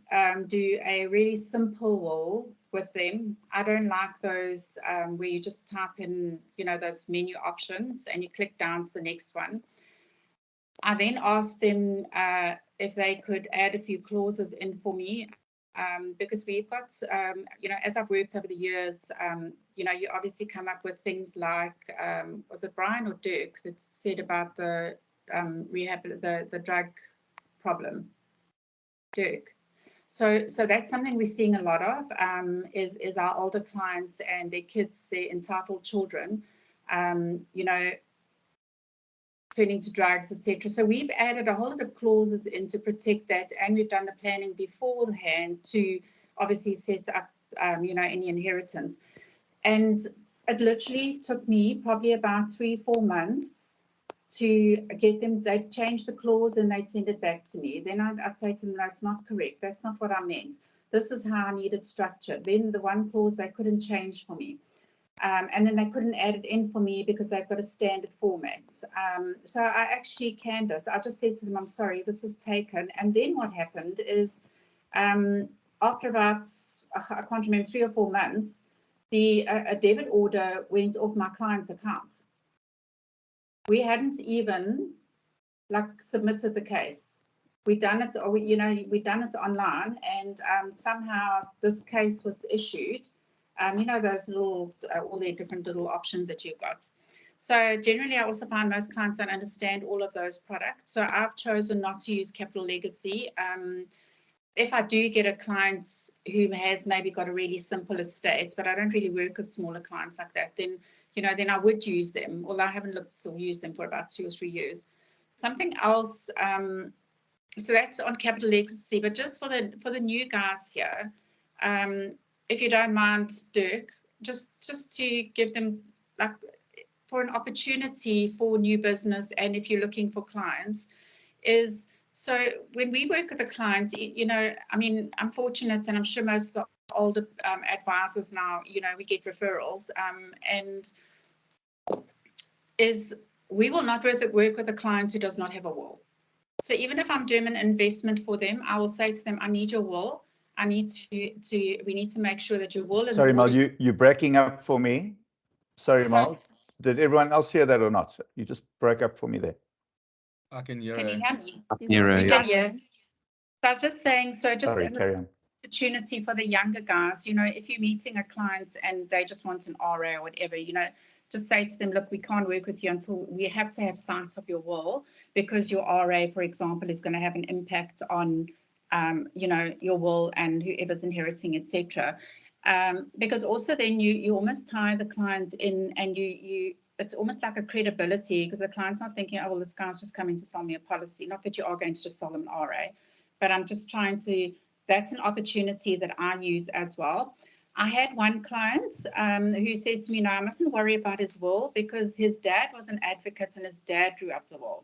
do a really simple will with them. I don't like those where you just type in, you know, those menu options and you click down to the next one. I then asked them if they could add a few clauses in for me because we've got, you know, as I've worked over the years, you know, you obviously come up with things like, was it Brian or Dirk that said about the rehab, the drug problem? Dirk. So that's something we're seeing a lot of is our older clients and their kids, their entitled children, you know, turning to drugs, etc. So we've added a whole lot of clauses in to protect that, and we've done the planning beforehand to obviously set up, you know, any inheritance. And it literally took me probably about 3-4 months to get them. They'd change the clause and they'd send it back to me. Then I'd say to them, no, it's not correct. That's not what I meant. This is how I need it structured. Then the one clause they couldn't change for me. And then they couldn't add it in for me because they've got a standard format. So I actually canned it. I just said to them, I'm sorry, this is taken. And then what happened is after about, I can't remember, 3 or 4 months, a debit order went off my client's account. We hadn't even like submitted the case. We'd done it, or you know, we'd done it online, and somehow this case was issued. You know, those little, all the different little options that you've got. So generally, I also find most clients don't understand all of those products. So I've chosen not to use capital legacy. If I do get a client who has maybe got a really simple estate, but I don't really work with smaller clients like that, then, you know, then I would use them, although I haven't looked or used them for about 2 or 3 years. Something else, so that's on capital legacy, but just for the new guys here, if you don't mind, Dirk, just to give them like for an opportunity for new business, and if you're looking for clients, is so when we work with the clients, you know, I mean, I'm fortunate, and I'm sure most of the older advisors now, you know, we get referrals, and is we will not work with a client who does not have a will. So even if I'm doing an investment for them, I will say to them, I need your will. I need we need to make sure that your will is.
Sorry, Mel, you're breaking up for me. Sorry, Mel. Did everyone else hear that or not? You just broke up for me there.
I can hear
Can you
it.
hear me?
Yeah.
So I was just saying, so just
Sorry, carry on.
opportunity for the younger guys, you know, if you're meeting a client and they just want an RA or whatever, you know, just say to them, look, we can't work with you until we have to have sight of your will, because your RA, for example, is going to have an impact on, you know, your will and whoever's inheriting, etc. Because also then you almost tie the client in, and you it's almost like a credibility, because the client's not thinking, oh, well, this guy's just coming to sell me a policy. Not that you are going to just sell them an RA, but I'm just trying to, that's an opportunity that I use as well. I had one client who said to me, no, I mustn't worry about his will because his dad was an advocate and his dad drew up the will.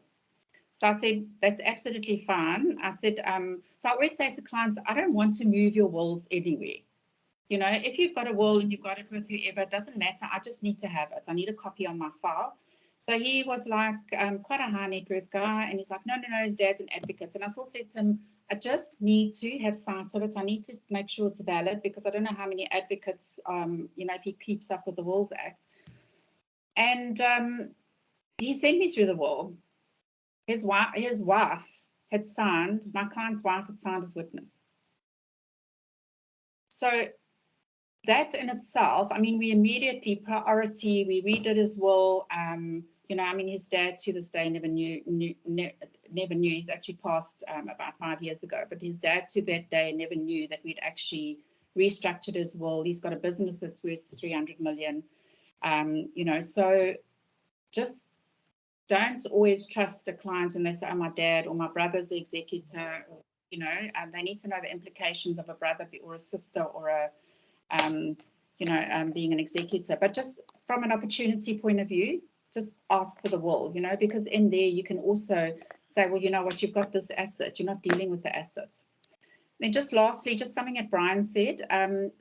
So I said, that's absolutely fine. I said, so I always say to clients, I don't want to move your wills anywhere. You know, if you've got a will and you've got it with whoever, it doesn't matter. I just need to have it. I need a copy on my file. So he was like quite a high net worth guy. And he's like, no, his dad's an advocate. And I still said to him, I just need to have sight of it. I need to make sure it's valid, because I don't know how many advocates, you know, if he keeps up with the Wills Act. And he sent me through the will. His wife had signed, my client's wife had signed as witness. So that in itself, I mean, we immediately priority, we redid his will. You know, I mean, his dad to this day never knew. He's actually passed about 5 years ago, but his dad to that day never knew that we'd actually restructured his will. He's got a business that's worth 300 million. You know, so just don't always trust a client when they say, oh, my dad or my brother's the executor, or, you know, they need to know the implications of a brother or a sister or a, you know, being an executor. But just from an opportunity point of view, just ask for the will, you know, because in there you can also say, well, you know what, you've got this asset, you're not dealing with the asset. Then just lastly, just something that Brian said.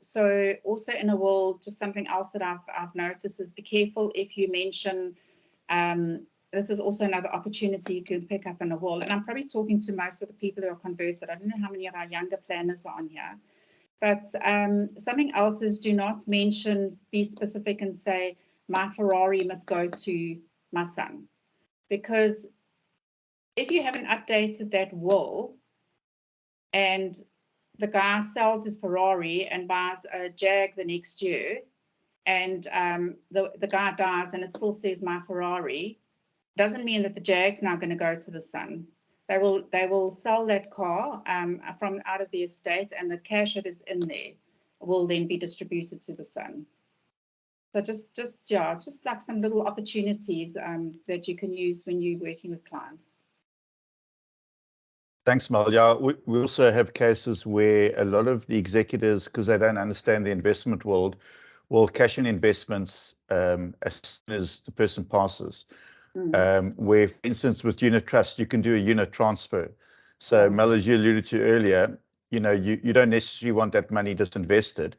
So also in a will, just something else that I've noticed is be careful if you mention, this is also another opportunity you can pick up in a will. And I'm probably talking to most of the people who are converted. I don't know how many of our younger planners are on here. But something else is do not mention, be specific and say, my Ferrari must go to my son. Because if you haven't updated that will and the guy sells his Ferrari and buys a Jag the next year, and the guy dies and it still says my Ferrari, doesn't mean that the Jag's now going to go to the son. They will sell that car from out of the estate, and the cash that is in there will then be distributed to the son. So just yeah, it's just like some little opportunities that you can use when you're working with clients.
Thanks, Mel. Yeah, we also have cases where a lot of the executors, because they don't understand the investment world, will cash in investments as soon as the person passes. Where, for instance, with unit trust, you can do a unit transfer. So, Mel, as you alluded to earlier, you know, you don't necessarily want that money disinvested.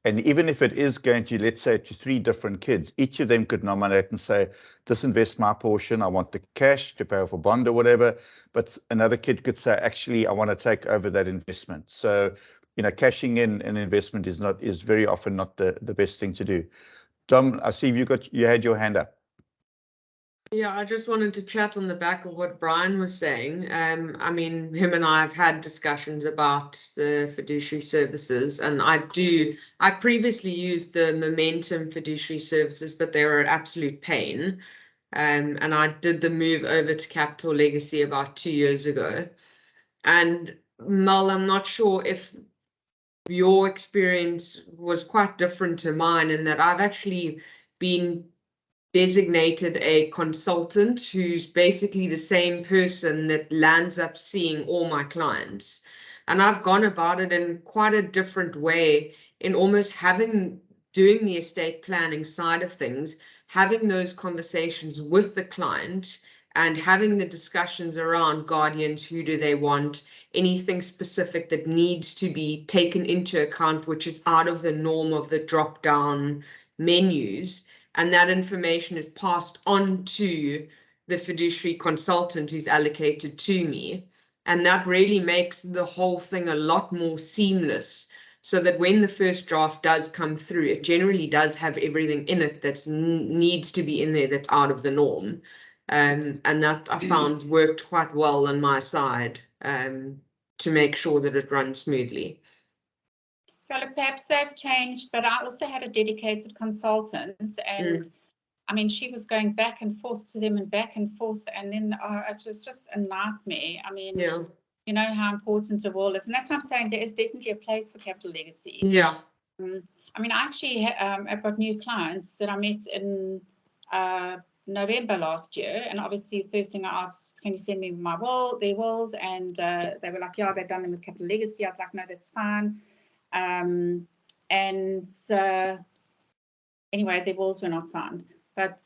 And even if it is going to, let's say, to 3 different kids, each of them could nominate and say, disinvest my portion, I want the cash to pay off a bond or whatever. But another kid could say, actually, I want to take over that investment. So, you know, cashing in an investment is very often not the best thing to do. Dom, I see you had your hand up.
Yeah, I just wanted to chat on the back of what Brian was saying. I mean, him and I have had discussions about the fiduciary services, and I previously used the Momentum fiduciary services, but they were an absolute pain. And I did the move over to Capital Legacy about 2 years ago. And Mel, I'm not sure if your experience was quite different to mine in that I've actually been designated a consultant who's basically the same person that lands up seeing all my clients. And I've gone about it in quite a different way in almost doing the estate planning side of things, having those conversations with the client and having the discussions around guardians, who do they want, anything specific that needs to be taken into account, which is out of the norm of the drop-down menus. And that information is passed on to the fiduciary consultant who's allocated to me. And that really makes the whole thing a lot more seamless, so that when the first draft does come through, it generally does have everything in it that needs to be in there that's out of the norm. And that I found worked quite well on my side to make sure that it runs smoothly.
Well, perhaps they've changed, but I also had a dedicated consultant, and I mean, she was going back and forth to them and back and forth, and then it was just a nightmare. I mean, you know how important a will is, and that's what I'm saying. There is definitely a place for Capital Legacy.
Yeah.
I mean, I actually I've got new clients that I met in November last year, and obviously the first thing I asked, can you send me my will, their wills, and they were like, yeah, they've done them with Capital Legacy. I was like, no, that's fine. Anyway, their wills were not signed, but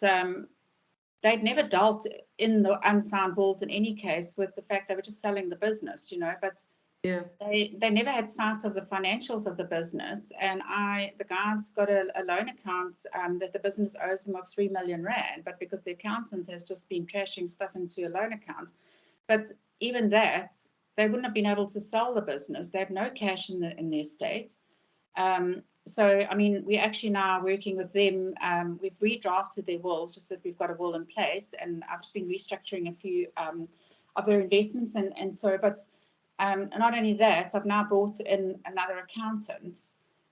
they'd never dealt in the unsigned wills in any case with the fact they were just selling the business, you know, but they never had sight of the financials of the business. And the guys got a loan account that the business owes them of 3 million rand, but because the accountant has just been trashing stuff into a loan account. But even that, they wouldn't have been able to sell the business. They have no cash in the estate. So, I mean, we're actually now working with them. We've redrafted their wills, just that we've got a will in place, and I've just been restructuring a few of their investments. And so, but not only that, I've now brought in another accountant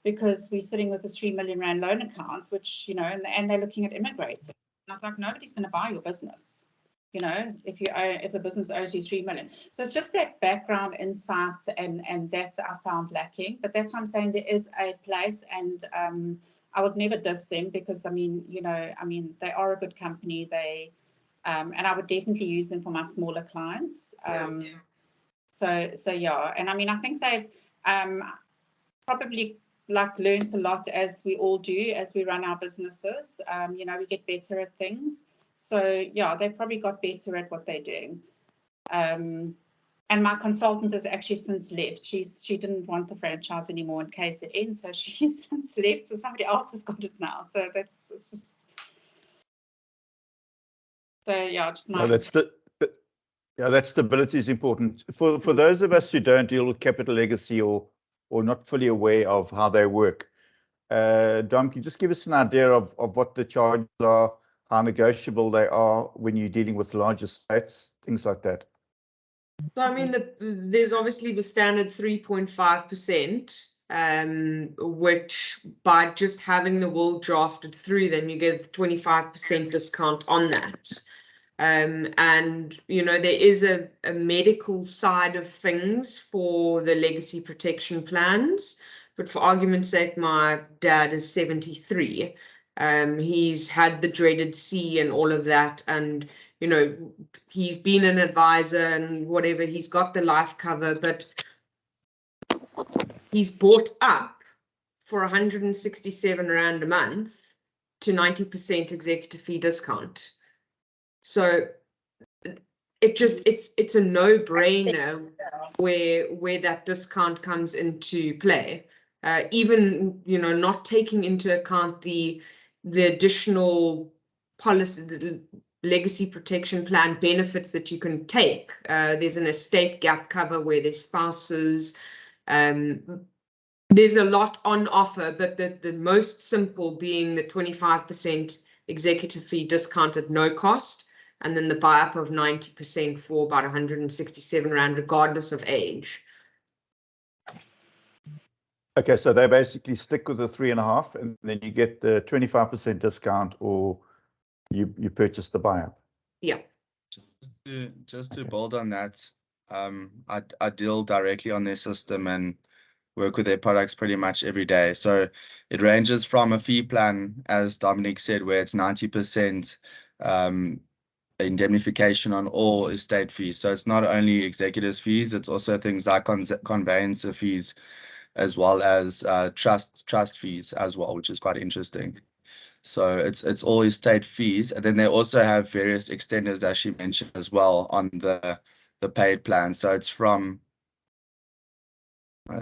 because we're sitting with this 3 million rand loan account, which, you know, and they're looking at immigrating. And I was like, nobody's going to buy your business, you know, if the business owes you 3 million. So it's just that background insight, and that I found lacking. But that's what I'm saying. There is a place, and I would never diss them because, I mean, you know, I mean, they are a good company. They And I would definitely use them for my smaller clients. So yeah, and I mean, I think they've probably like learned a lot, as we all do as we run our businesses. You know, we get better at things. So yeah, they probably got better at what they're doing. And my consultant has actually since left. She didn't want the franchise anymore in KZN, so she's since left. So somebody else has got it now. So it's just. So yeah, just my.
No, that stability is important for those of us who don't deal with capital legacy or not fully aware of how they work. Dom, can you just give us an idea of what the charges are, how negotiable they are when you're dealing with large estates, things like that?
So I mean, there's obviously the standard 3.5%, which by just having the will drafted through them, you get 25% discount on that. And you know, there is a medical side of things for the legacy protection plans, but for argument's sake, my dad is 73. He's had the dreaded C and all of that, and you know, he's been an advisor and whatever, he's got the life cover, but he's bought up for 167 Rand a month to 90% executive fee discount. So it's a no-brainer where that discount comes into play. Even, you know, not taking into account the additional policy, the legacy protection plan benefits that you can take. There's an estate gap cover where there's spouses. There's a lot on offer, but the most simple being the 25% executive fee discount at no cost, and then the buy-up of 90% for about 167 Rand, regardless of age.
Okay, so they basically stick with the 3.5, and then you get the 25% discount, or you purchase the buy-up.
Yeah.
Just to build on that, I deal directly on their system and work with their products pretty much every day. So it ranges from a fee plan, as Dominic said, where it's 90% indemnification on all estate fees. So it's not only executors fees, it's also things like conveyancer fees, as well as trust fees as well, which is quite interesting. So it's all estate fees, and then they also have various extenders, as she mentioned as well, on the paid plan. So it's from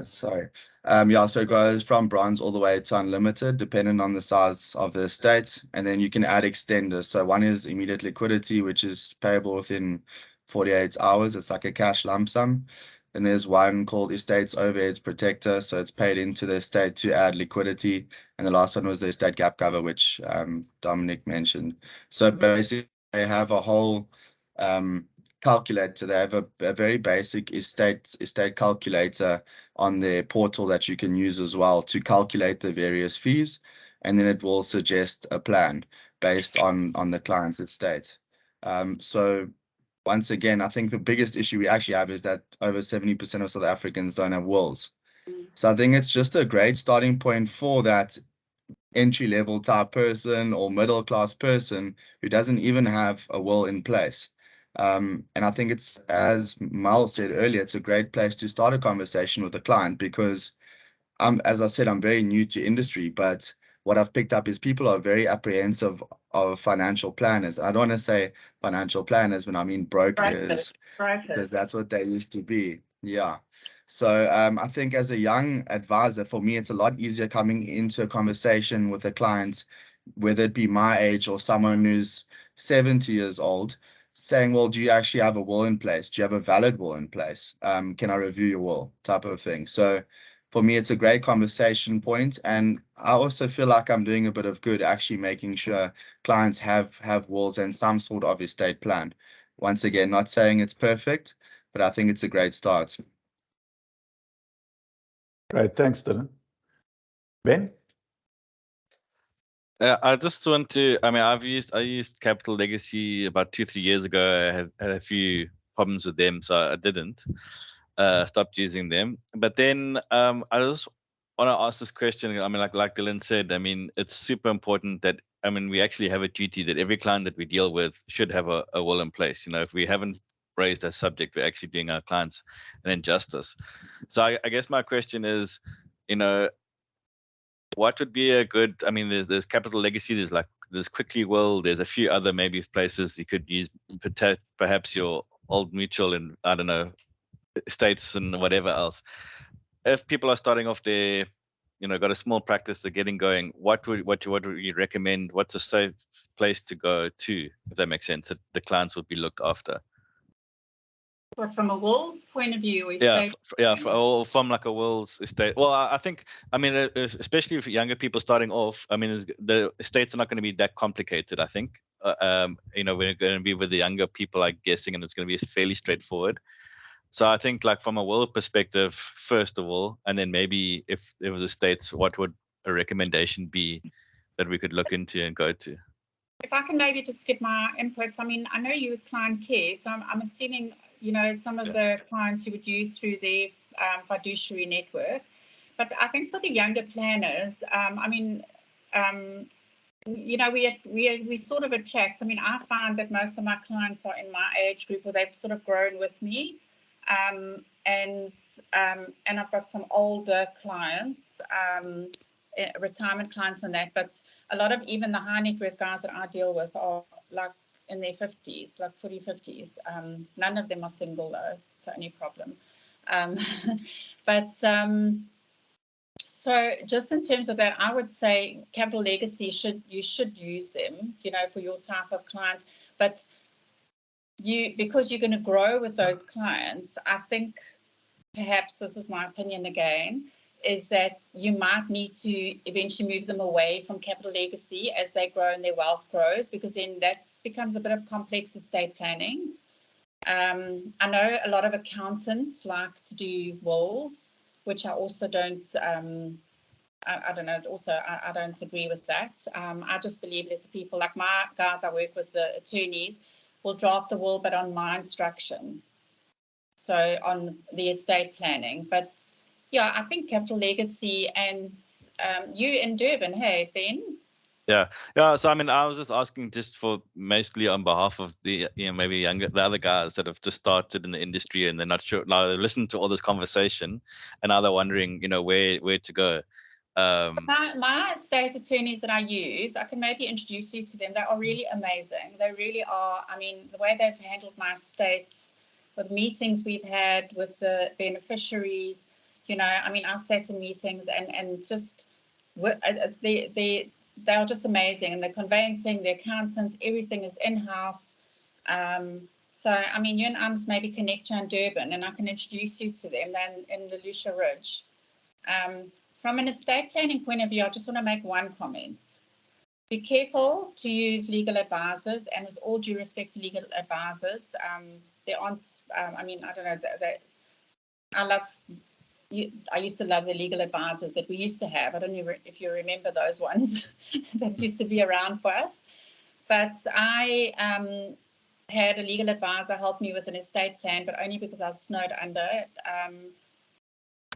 so it goes from bronze all the way to unlimited, depending on the size of the estate. And then you can add extenders. So one is immediate liquidity, which is payable within 48 hours. It's like a cash lump sum. And there's one called Estates Overheads Protector. So it's paid into the estate to add liquidity. And the last one was the estate gap cover, which Dominic mentioned. So basically, they have a whole calculator. They have a very basic estate calculator on their portal that you can use as well to calculate the various fees, and then it will suggest a plan based on the client's estate. So once again, I think the biggest issue we actually have is that over 70% of South Africans don't have wills. So I think it's just a great starting point for that entry-level type person or middle-class person who doesn't even have a will in place. And I think it's, as Mal said earlier, it's a great place to start a conversation with the client, because as I said, I'm very new to industry, but what I've picked up is people are very apprehensive of financial planners. I don't want to say financial planners when I mean brokers, because that's what they used to be. Yeah. So I think as a young advisor, for me, it's a lot easier coming into a conversation with a client, whether it be my age or someone who's 70 years old, saying, well, do you actually have a will in place? Do you have a valid will in place? Can I review your will, type of thing? So for me, it's a great conversation point. And I also feel like I'm doing a bit of good, actually making sure clients have wills and some sort of estate plan. Once again, not saying it's perfect, but I think it's a great start.
Great, thanks, Dylan. Ben?
I just want to, I mean, I used Capital Legacy about 2-3 years ago. I had a few problems with them, so I didn't stopped using them. But then I just want to ask this question. I mean, like Dylan said, I mean, it's super important that I mean, we actually have a duty that every client that we deal with should have a will in place. You know, if we haven't raised that subject, we're actually doing our clients an injustice. So I guess my question is, you know, what would be a good, I mean, there's Capital Legacy, there's Quickly Will, there's a few other maybe places you could use, perhaps your Old Mutual and, I don't know, Estates and whatever else. If people are starting off there, you know, got a small practice, they're getting going, what would you recommend? What's a safe place to go to, if that makes sense, that the clients would be looked after?
But from a wills point of view,
from like a wills estate. Well, I think, I mean, especially if younger people starting off, I mean, the estates are not going to be that complicated. I think, you know, we're going to be with the younger people, I'm guessing, and it's going to be fairly straightforward. So I think, like, from a will perspective, first of all, and then maybe if there was estates, what would a recommendation be that we could look into and go to?
If I can maybe just get my inputs. I mean, I know you with client care, so I'm assuming, you know, some of the clients you would use through their fiduciary network. But I think for the younger planners, I mean, you know, we sort of attract. I mean, I find that most of my clients are in my age group, or they've sort of grown with me, and I've got some older clients, retirement clients and that. But a lot of even the high net worth guys that I deal with are like in their 50s, like 40s, 50s. None of them are single though. It's the only problem. So just in terms of that, I would say Capital Legacy you should use them, you know, for your type of client. But because you're going to grow with those clients, I think perhaps, this is my opinion again, is that you might need to eventually move them away from Capital Legacy as they grow and their wealth grows, because then that becomes a bit of complex estate planning. I know a lot of accountants like to do wills, which I also don't, I don't know, also I don't agree with that. I just believe that the people, like my guys I work with, the attorneys, will draft the will, but on my instruction. So on the estate planning. But yeah, I think Capital Legacy, and you in Durban, hey, Ben?
Yeah. So I mean, I was just asking just for mostly on behalf of the, you know, maybe the other guys that have just started in the industry and they're not sure. Now they listen to all this conversation and now they're wondering, you know, where to go.
My estate attorneys that I use, I can maybe introduce you to them. They are really amazing. They really are. I mean, the way they've handled my estates, with meetings we've had with the beneficiaries, you know, I mean, I've sat in meetings and just they are just amazing. And the conveyancing, the accountants, everything is in-house. So, I mean, you and I must maybe connect you in Durban, and I can introduce you to them. Then in the Lucia Ridge. From an estate planning point of view, I just want to make one comment. Be careful to use legal advisors, and with all due respect to legal advisors, there aren't, I mean, I don't know, I used to love the legal advisors that we used to have. I don't know if you remember those ones that used to be around for us. But I had a legal advisor help me with an estate plan, but only because I was snowed under it.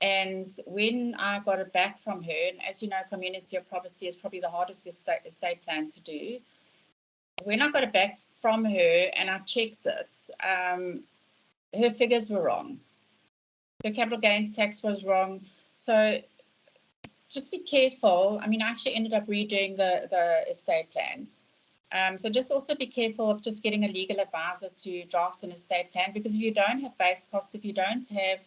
And when I got it back from her, and as you know, community of property is probably the hardest estate plan to do. When I got it back from her and I checked it, her figures were wrong. The capital gains tax was wrong. So just be careful. I mean, I actually ended up redoing the estate plan. So just also be careful of just getting a legal advisor to draft an estate plan, because if you don't have base costs, if you don't have,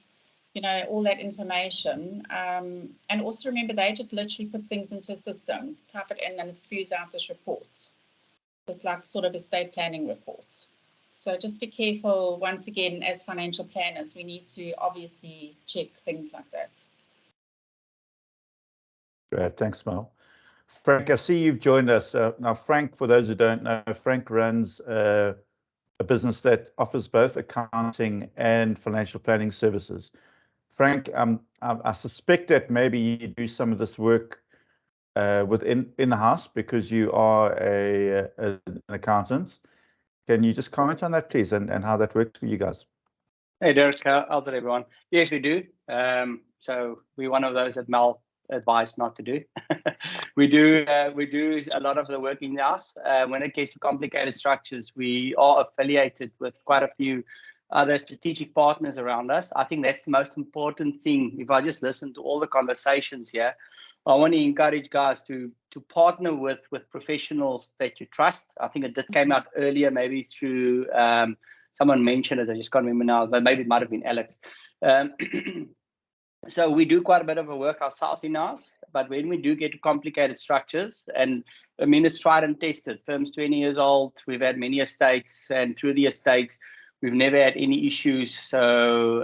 you know, all that information, and also remember, they just literally put things into a system, type it in, and it spews out this report. This like sort of estate planning report. So just be careful. Once again, as financial planners, we need to obviously check things like that.
Great, thanks, Mel. Frank, I see you've joined us. Now, Frank, for those who don't know, Frank runs a business that offers both accounting and financial planning services. Frank, I suspect that maybe you do some of this work within the house because you are an accountant. Can you just comment on that, please, and how that works for you guys?
Hey, Derek, how's it, everyone? Yes, we do. So we're one of those that Mel advised not to do. we do a lot of the work in-house. When it gets to complicated structures, we are affiliated with quite a few other strategic partners around us. I think that's the most important thing. If I just listen to all the conversations here, I want to encourage guys to partner with professionals that you trust. I think that came out earlier, maybe through someone mentioned it. I just can't remember now, but maybe it might have been Alex. So we do quite a bit of a work ourselves in-house, but when we do get to complicated structures, and I mean, it's tried and tested. Firm's 20 years old. We've had many estates, and through the estates, we've never had any issues. So,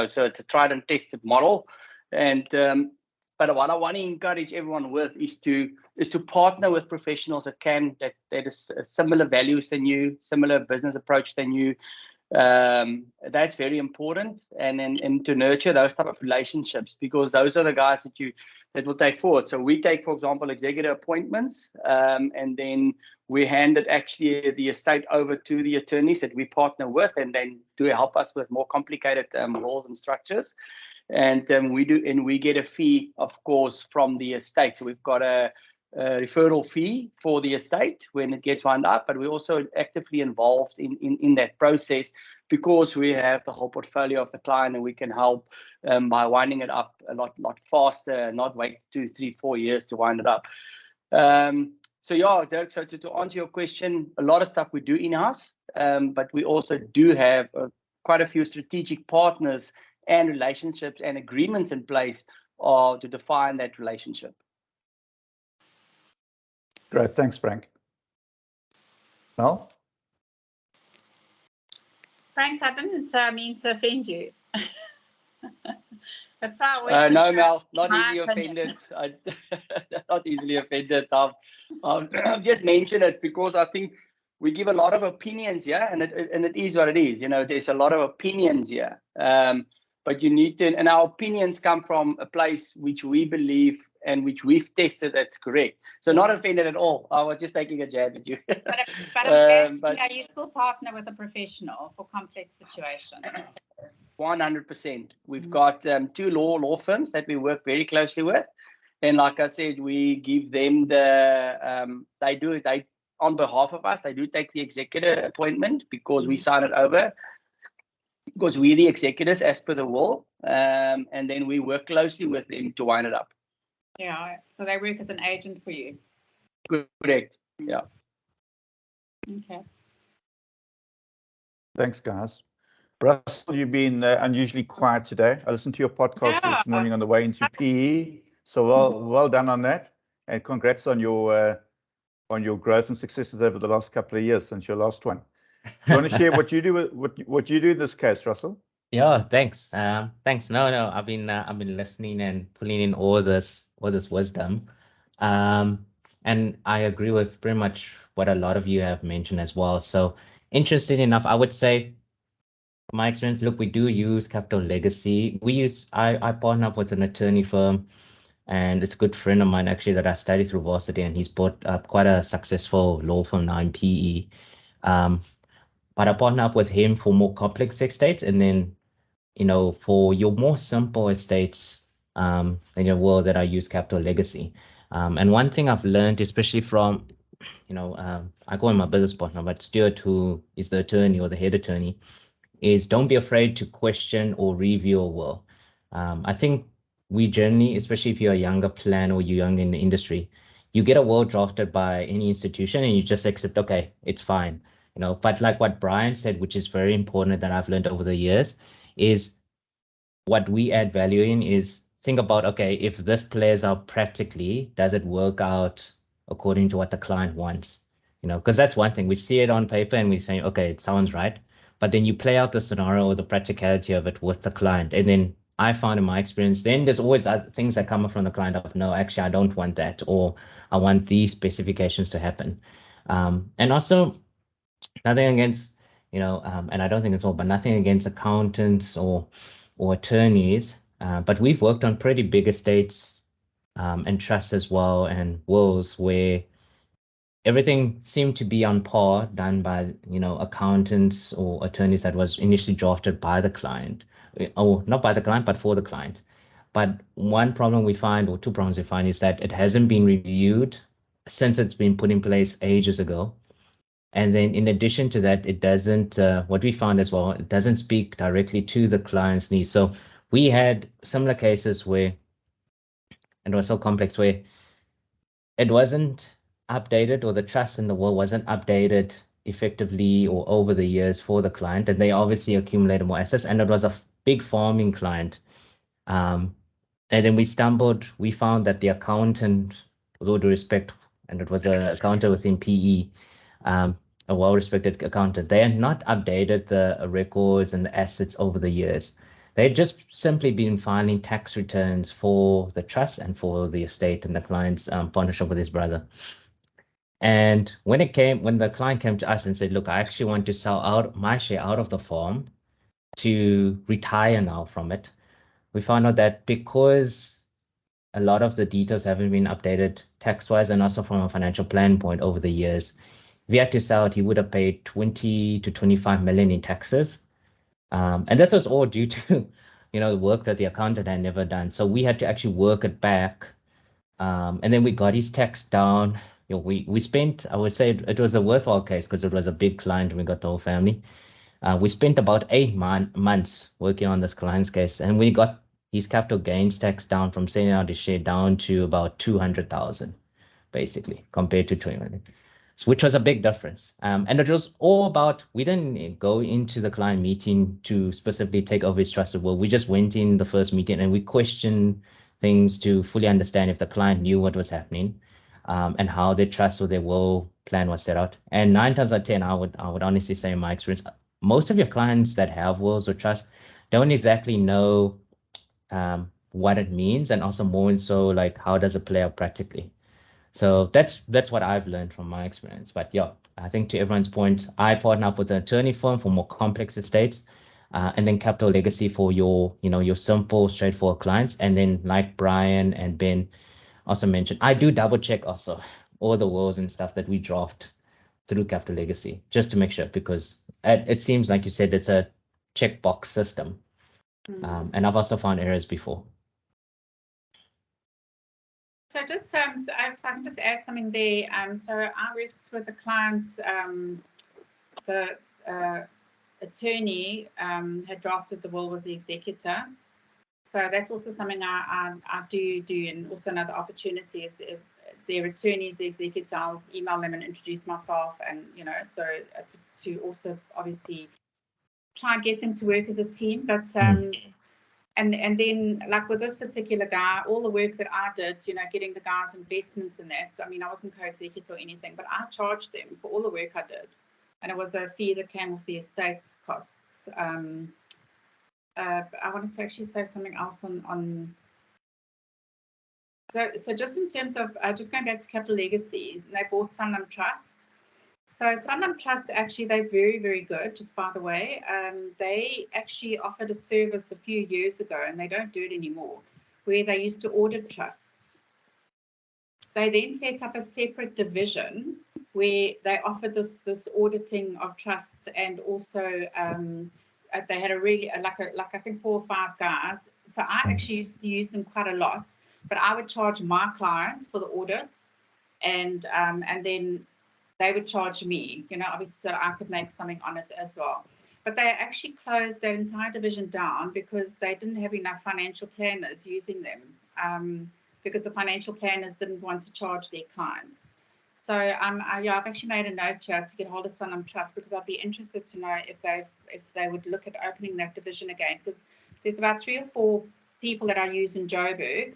so it's a tried and tested model. And but what I want to encourage everyone with is to partner with professionals that is similar values than you, similar business approach than you. That's very important, and to nurture those type of relationships, because those are the guys that will take forward. So we take, for example, executive appointments, and then we hand it actually the estate over to the attorneys that we partner with, and then do help us with more complicated laws and structures. And we get a fee, of course, from the estate. So we've got a referral fee for the estate when it gets wound up, but we're also actively involved in that process, because we have the whole portfolio of the client, and we can help by winding it up a lot faster, and not wait 2, 3, 4 years to wind it up. So yeah, Dirk, so to answer your question, a lot of stuff we do in-house, but we also do have quite a few strategic partners and relationships and agreements in place to define that relationship.
Great, thanks, Frank. Mel?
Frank, I didn't mean to offend you. That's why I always
no, Mel, not easily offended. Not easily offended. I've just mentioned it because I think we give a lot of opinions here, and it is what it is. There's a lot of opinions here, but you need to, and our opinions come from a place which we believe and which we've tested that's correct. So not offended at all. I was just taking a jab at you.
But you still partner with a professional for complex situations.
100%. We've got 2 law firms that we work very closely with, and like I said, we give them they on behalf of us. They do take the executive appointment because we sign it over, because we're the executors as per the will, and then we work closely with them to wind it up.
Yeah, so they work as an agent for you.
Correct. Yeah.
Okay.
Thanks, guys. Russell, you've been unusually quiet today. I listened to your podcast this morning on the way into PE. So well done on that, and congrats on your growth and successes over the last couple of years since your last one. Do you want to share what you do what you do in this case, Russell?
Yeah, thanks. Thanks. No, I've been listening and pulling in all this wisdom. And I agree with pretty much what a lot of you have mentioned as well. So interesting enough, I would say, from my experience, look, we do use Capital Legacy. I partner up with an attorney firm, and it's a good friend of mine actually that I studied through varsity, and he's bought up quite a successful law firm now in PE. But I partner up with him for more complex estates, and then, for your more simple estates, in your world, that I use Capital Legacy. And one thing I've learned, especially from, I call him my business partner, but Stuart, who is the attorney or the head attorney, is don't be afraid to question or review a will. I think we generally, especially if you're a younger plan or you're young in the industry, you get a will drafted by any institution and you just accept, okay, it's fine. But like what Brian said, which is very important that I've learned over the years, is what we add value in is think about, okay, if this plays out practically, does it work out according to what the client wants? Because that's one thing. We see it on paper and we say, okay, it sounds right. But then you play out the scenario or the practicality of it with the client. And then I found in my experience, then there's always other things that come up from the client of, no, actually, I don't want that, or I want these specifications to happen. And also, nothing against, and I don't think it's all, but nothing against accountants or attorneys. But we've worked on pretty big estates and trusts as well, and wills where everything seemed to be on par, done by, accountants or attorneys that was initially drafted by the client, or not by the client, but for the client. But one problem we find, or two problems we find, is that it hasn't been reviewed since it's been put in place ages ago. And then in addition to that, it doesn't, what we found as well, it doesn't speak directly to the client's needs. So we had similar cases where it was so complex, where it wasn't updated, or the trust in the will wasn't updated effectively or over the years for the client. And they obviously accumulated more assets, and it was a big farming client. And then we found that the accountant, with all due respect, and it was an accountant within PE, a well-respected accountant, they had not updated the records and the assets over the years. They'd just simply been filing tax returns for the trust and for the estate and the client's partnership with his brother. And when the client came to us and said, look, I actually want to sell out my share out of the farm to retire now from it, we found out that because a lot of the details haven't been updated tax-wise and also from a financial plan point over the years, if he had to sell it, he would have paid 20 to 25 million in taxes. And this was all due to, the work that the accountant had never done. So we had to actually work it back. And then we got his tax down. We spent, I would say it was a worthwhile case because it was a big client and we got the whole family. We spent about 8 months working on this client's case, and we got his capital gains tax down from selling out his share down to about 200,000, basically, compared to 20 million, which was a big difference. And it was all about, we didn't go into the client meeting to specifically take over his trusted will. We just went in the first meeting and we questioned things to fully understand if the client knew what was happening, and how their trust or their will plan was set out. And 9 times out of 10, I would honestly say in my experience, most of your clients that have wills or trusts don't exactly know what it means, and also more so like how does it play out practically. So that's what I've learned from my experience. But yeah, I think to everyone's point, I partner up with an attorney firm for more complex estates, and then Capital Legacy for your simple, straightforward clients. And then like Brian and Ben also mentioned, I do double check also all the wills and stuff that we draft through Capital Legacy, just to make sure, because it seems like you said it's a checkbox system. And I've also found errors before.
So just so if I can just add something there. So I worked with the clients, the attorney had drafted the will, was the executor. So that's also something I do, and also another opportunity is if their attorney is the executor, I'll email them and introduce myself, and so to also obviously try and get them to work as a team. But and then like with this particular guy, all the work that I did, getting the guys investments in that. I mean, I wasn't co-executor or anything, but I charged them for all the work I did, and it was a fee that came off the estate's costs. I wanted to actually say something else on. So just in terms of just going back to Capital Legacy, they bought Sanlam Trust. So Sanlam Trust, actually, they're very, very good, just by the way. They actually offered a service a few years ago, and they don't do it anymore, where they used to audit trusts. They then set up a separate division where they offered this auditing of trusts, and also they had a really like I think 4 or 5 guys. So I actually used to use them quite a lot, but I would charge my clients for the audit, and then they would charge me, obviously, so I could make something on it as well. But they actually closed their entire division down because they didn't have enough financial planners using them, because the financial planners didn't want to charge their clients. So I've actually made a note here to get hold of Sanlam Trust, because I'd be interested to know if they would look at opening that division again, because there's about 3 or 4 people that I use in Joburg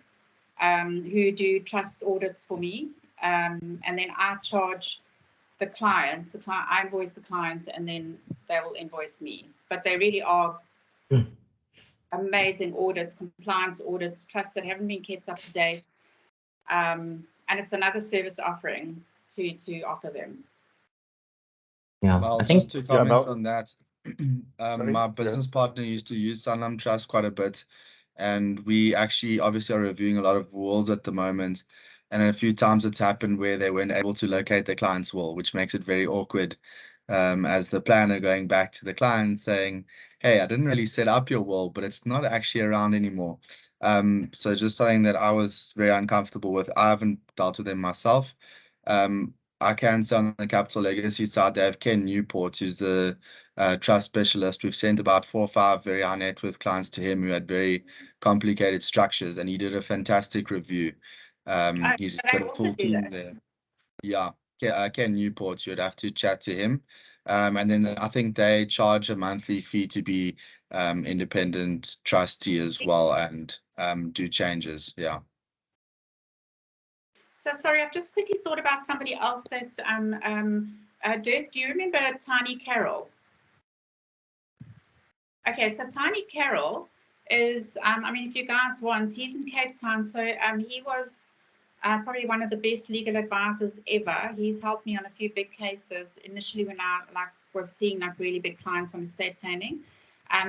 who do trust audits for me, and then I charge the client. I invoice the client, and then they will invoice me. But they really are amazing audits, compliance audits, trusts that haven't been kept up to date, and it's another service offering to offer them.
Yeah,
Well,
I think
just to comment
about-
on that,
Sorry,
my business partner used to use Sanlam Trust quite a bit, and we actually obviously are reviewing a lot of wills at the moment. And a few times it's happened where they weren't able to locate their client's will, which makes it very awkward, as the planner going back to the client saying, hey, I didn't really set up your will, but it's not actually around anymore. So just something that I was very uncomfortable with. I haven't dealt with them myself. I can say on the capital legacy side, they have Ken Newport, who's the trust specialist. We've sent about 4 or 5 very high net worth clients to him who had very complicated structures, and he did a fantastic review. He's got a full team there. Yeah, Ken Newport, you'd have to chat to him. And then I think they charge a monthly fee to be independent trustee as well and do changes. Yeah.
So sorry, I've just quickly thought about somebody else that Dirk, do you remember Tiny Carroll? Okay, so Tiny Carroll is, I mean, if you guys want, he's in Cape Town. So he was probably one of the best legal advisors ever. He's helped me on a few big cases initially when I was seeing really big clients on estate planning.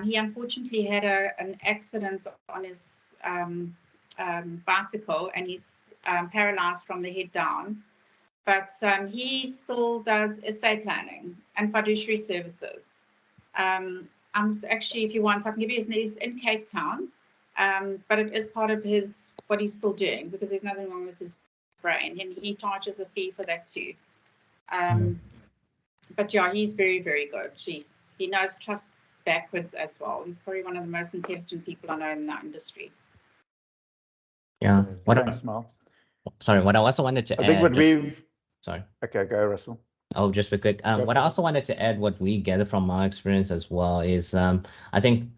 He unfortunately had an accident on his bicycle, and he's paralyzed from the head down, but he still does estate planning and fiduciary services. I'm actually, if you want, I can give you his name. He's in Cape Town, but it is part of what he's still doing, because there's nothing wrong with his brain, and he charges a fee for that too. But yeah, he's very, very good. Jeez, he knows trusts backwards as well. He's probably one of the most intelligent people I know in that industry.
Yeah.
Thanks, Mel.
Sorry, what I also wanted to add.
I think what we've.
Sorry.
Okay, go, Russell.
Oh, just real quick. What I also wanted to add, what we gather from our experience as well, is I think,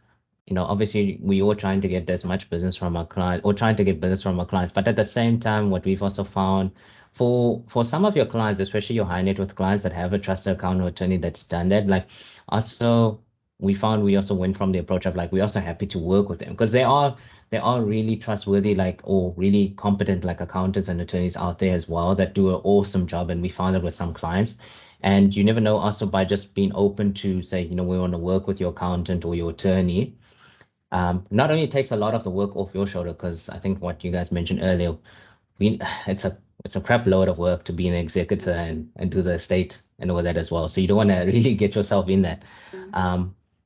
obviously we all trying to get as much business from our clients, or trying to get business from our clients. But at the same time, what we've also found for some of your clients, especially your high net worth clients that have a trusted accountant or attorney that's done that, we also went from the approach of we're also happy to work with them, because they are really trustworthy, or really competent accountants and attorneys out there as well that do an awesome job. And we found it with some clients. And you never know, also by just being open to say, we want to work with your accountant or your attorney, not only takes a lot of the work off your shoulder, because I think what you guys mentioned earlier, it's a crap load of work to be an executor and do the estate and all that as well. So you don't want to really get yourself in that.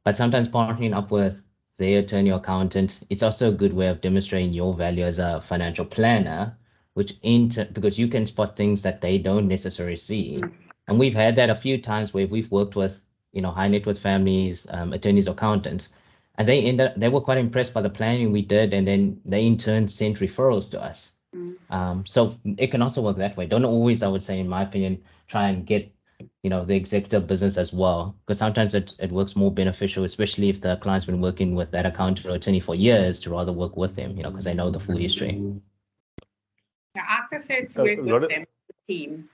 But sometimes partnering up with their attorney or accountant, it's also a good way of demonstrating your value as a financial planner, because you can spot things that they don't necessarily see. And we've had that a few times where we've worked with, high net worth families, attorneys or accountants, and they were quite impressed by the planning we did, and then they in turn sent referrals to us. So it can also work that way. Don't always, I would say, in my opinion, try and get the executive business as well, because sometimes it works more beneficial, especially if the client's been working with that accountant or attorney for years, to rather work with them, because they know the full history.
Yeah, I prefer to work with them, the team.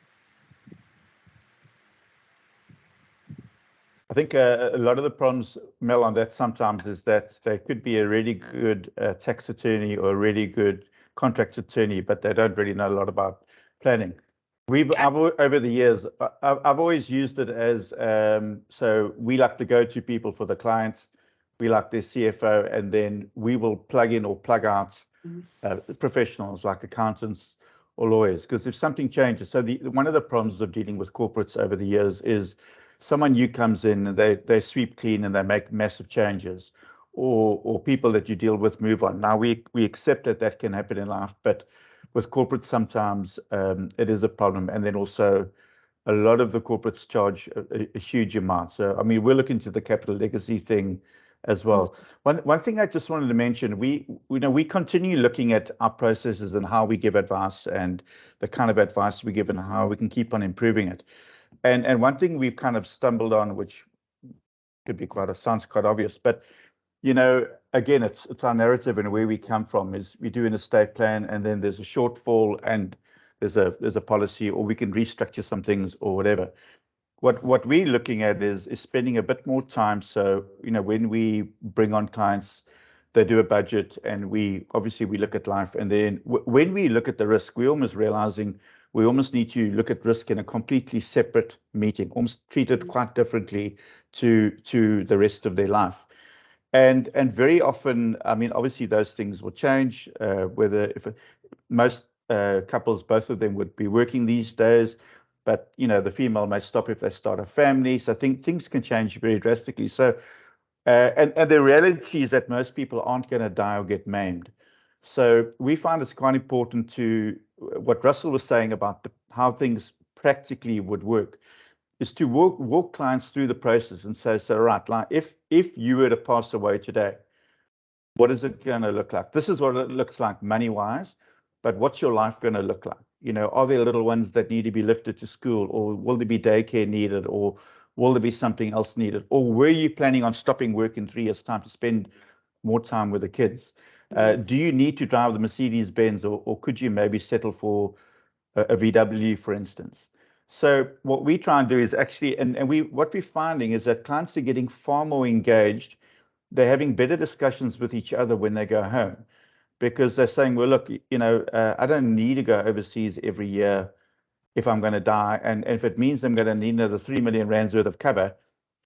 I think a lot of the problems, Mel, on that sometimes is that they could be a really good tax attorney or a really good contract attorney, but they don't really know a lot about planning. Over the years, I've always used it as, so we like the go-to people for the clients. We like their CFO, and then we will plug in or plug out professionals like accountants or lawyers, because if something changes, so one of the problems of dealing with corporates over the years is someone new comes in and they sweep clean and they make massive changes, or people that you deal with move on. Now we accept that can happen in life, but with corporates sometimes it is a problem. And then also a lot of the corporates charge a huge amount. So I mean, we're looking to the capital legacy thing as well. One thing I just wanted to mention, we continue looking at our processes and how we give advice and the kind of advice we give and how we can keep on improving it. And one thing we've kind of stumbled on, which could be sounds quite obvious, but again, it's our narrative and where we come from is we do an estate plan, and then there's a shortfall and there's a policy, or we can restructure some things or whatever. What we're looking at is spending a bit more time. So when we bring on clients, they do a budget, and we look at life, and then when we look at the risk, we're almost realizing we almost need to look at risk in a completely separate meeting, almost treat it quite differently to the rest of their life. And very often, I mean, obviously those things will change, if most couples, both of them would be working these days, but the female may stop if they start a family. So things can change very drastically. So And the reality is that most people aren't going to die or get maimed. So we find it's quite important to what Russell was saying about how things practically would work, is to walk clients through the process and say, so right, like if you were to pass away today, what is it going to look like? This is what it looks like money-wise, but what's your life going to look like? You know, are there little ones that need to be lifted to school, or will there be daycare needed, or will there be something else needed? Or were you planning on stopping work in 3 years' time to spend more time with the kids? Do you need to drive the Mercedes-Benz, or could you maybe settle for a VW, for instance? So what we try and do is actually, and what we're finding is that clients are getting far more engaged. They're having better discussions with each other when they go home, because they're saying, well, look, you know, I don't need to go overseas every year if I'm going to die. And if it means I'm going to need another 3 million rands worth of cover,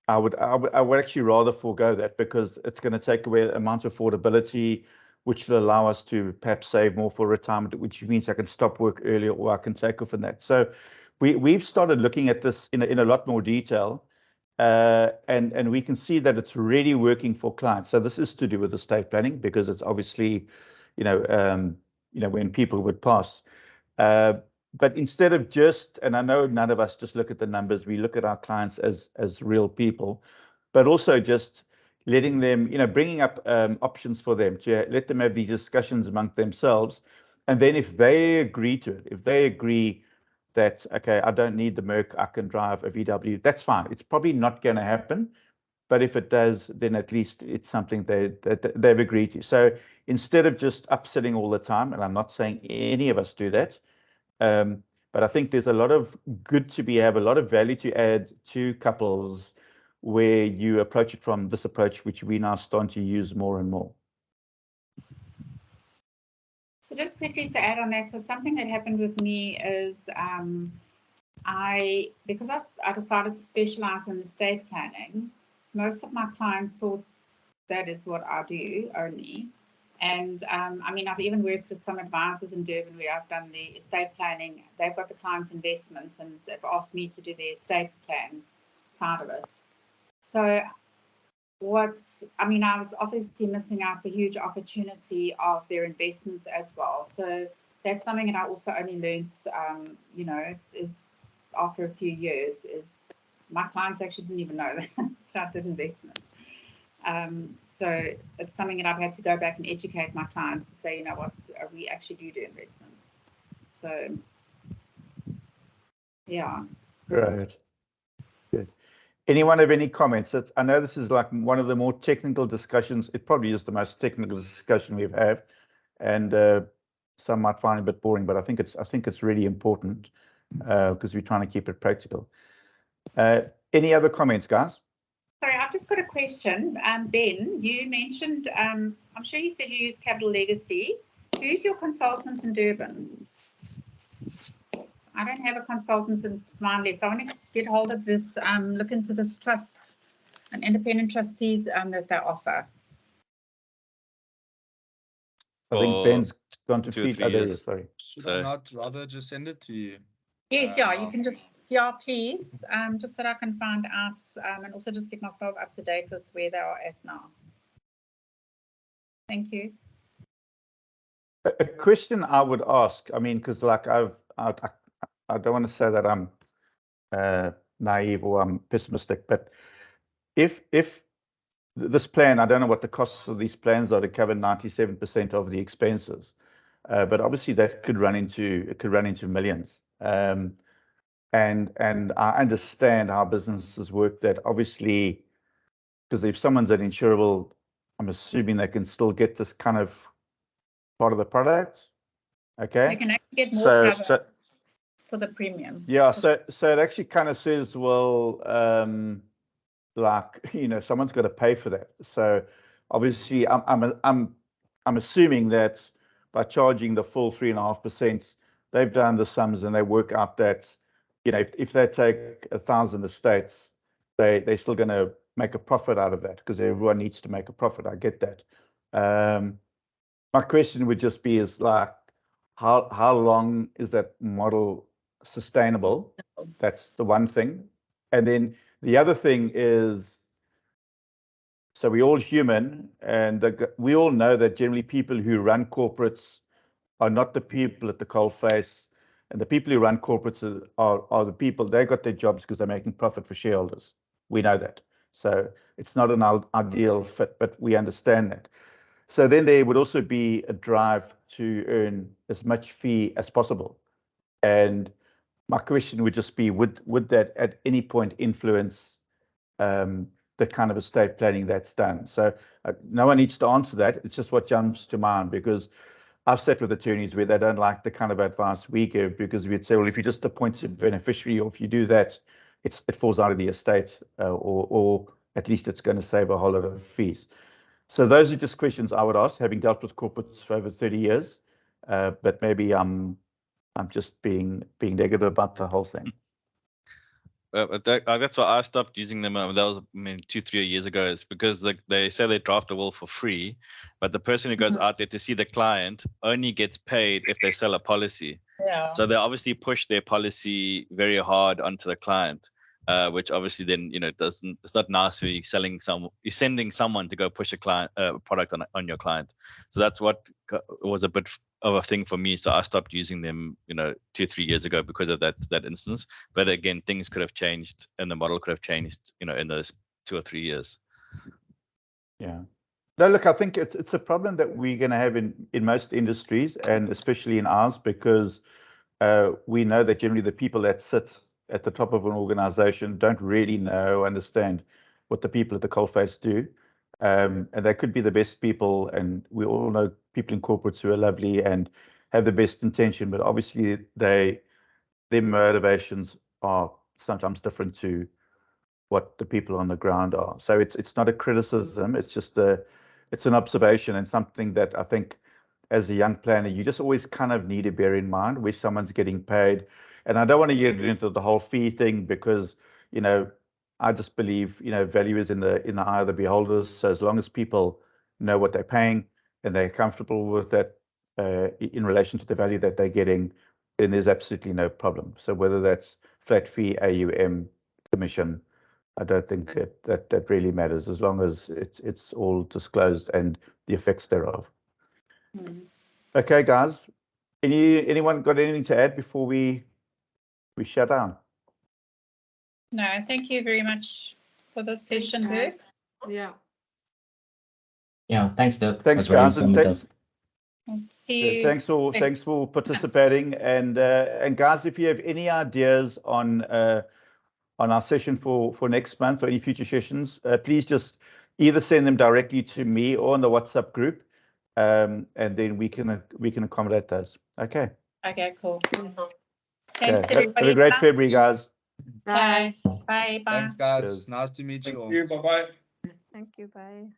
I would actually rather forego that, because it's going to take away an amount of affordability, which will allow us to perhaps save more for retirement, which means I can stop work earlier, or I can take off in that. So we've started looking at this in a lot more detail. And we can see that it's really working for clients. So this is to do with estate planning, because it's obviously, when people would pass. But instead of just, and I know none of us just look at the numbers, we look at our clients as real people, but also just letting them, bringing up options for them, to let them have these discussions among themselves. And then if they agree to it, if they agree that, okay, I don't need the Merc, I can drive a VW, that's fine. It's probably not going to happen, but if it does, then at least it's something that they've agreed to. So instead of just upselling all the time, and I'm not saying any of us do that, but I think there's a lot of good to have a lot of value to add to couples where you approach it from this approach, which we now starting to use more and more.
So just quickly to add on that, so something that happened with me is because I decided to specialize in estate planning, most of my clients thought that is what I do only. And I mean, I've even worked with some advisors in Durban where I've done the estate planning. They've got the client's investments and they've asked me to do the estate plan side of it. So I was obviously missing out the huge opportunity of their investments as well. So that's something that I also only learned, is after a few years, is my clients actually didn't even know that I did investments. So it's something that I've had to go back and educate my clients to say, we actually do investments. So, yeah.
Right. Good. Anyone have any comments? I know this is like one of the more technical discussions. It probably is the most technical discussion we've had, and some might find it a bit boring, but I think it's really important because we're trying to keep it practical. Any other comments, guys?
Sorry, I've just got a question. Ben, you mentioned, I'm sure you said you use Capital Legacy. Who's your consultant in Durban? I don't have a consultant in Smilex. I want to get hold of this, look into this trust, an independent trustee that they offer.
I think Ben's gone to
2 or
feed
3
other
years.
sorry.
Should I not rather just send it to you?
Yes, you can just, please, just so that I can find out and also just get myself up to date with where they are at now. Thank you.
A question I would ask, I mean, because like I don't want to say that I'm naive or I'm pessimistic, but if this plan, I don't know what the costs of these plans are to cover 97% of the expenses, but obviously that could run into millions. And I understand how businesses work, that obviously, because if someone's an insurable, I'm assuming they can still get this kind of part of the product. Okay.
You can actually get more cover for the premium.
Yeah, so it actually kind of says, well, someone's got to pay for that. So obviously, I'm assuming that by charging the full 3.5%, they've done the sums and they work out that, if they take 1,000 estates, they're still going to make a profit out of that, because everyone needs to make a profit. I get that. My question would just be how long is that model sustainable? That's the one thing. And then the other thing is, So we're all human, and we all know that generally people who run corporates are not the people at the coalface, and the people who run corporates are the people, they got their jobs because they're making profit for shareholders. We know that. So it's not an ideal fit, but we understand that. So then there would also be a drive to earn as much fee as possible. And my question would just be, would that at any point influence the kind of estate planning that's done? So no one needs to answer that. It's just what jumps to mind, because I've sat with attorneys where they don't like the kind of advice we give, because we'd say, well, if you just appoint a beneficiary, or if you do that, it falls out of the estate, or at least it's going to save a whole lot of fees. So those are just questions I would ask, having dealt with corporates for over 30 years. But maybe I'm just being negative about the whole thing.
That's why I stopped using them. That was 2-3 years ago. Is because they say they draft a will for free, but the person who goes out there to see the client only gets paid if they sell a policy.
Yeah.
So they obviously push their policy very hard onto the client, which obviously then it's not nice for you you're sending someone to go push a product on your client. So that's what was a bit of a thing for me. So I stopped using them 2-3 years ago because of that instance. But again, things could have changed and the model could have changed in those 2 or 3 years.
Yeah. No, look, I think it's a problem that we're going to have in most industries, and especially in ours, because we know that generally the people that sit at the top of an organization don't really understand what the people at the coalface do. And they could be the best people, and we all know people in corporates who are lovely and have the best intention, but obviously their motivations are sometimes different to what the people on the ground are. So it's not a criticism, it's just it's an observation, and something that I think as a young planner, you just always kind of need to bear in mind where someone's getting paid. And I don't want to get into the whole fee thing, because, I just believe, value is in the eye of the beholders. So as long as people know what they're paying and they're comfortable with that in relation to the value that they're getting, then there's absolutely no problem. So whether that's flat fee, AUM, commission, I don't think that really matters, as long as it's all disclosed and the effects thereof. Okay, guys. Anyone got anything to add before we shut down?
No, thank you very much for this session, Dirk.
Yeah.
Yeah, thanks, Dirk.
Thanks,
That's very
guys, and
informative.
See you.
Thanks for participating, and guys, if you have any ideas on our session for next month, or any future sessions, please just either send them directly to me or on the WhatsApp group, and then we can accommodate those. Okay.
Okay, cool.
Thanks,
Thanks, everybody.
Have a great February, guys.
Bye. Bye. Bye.
Thanks, guys.
Cheers.
Nice to meet you all.
Thank you. Bye-bye.
Thank you. Bye.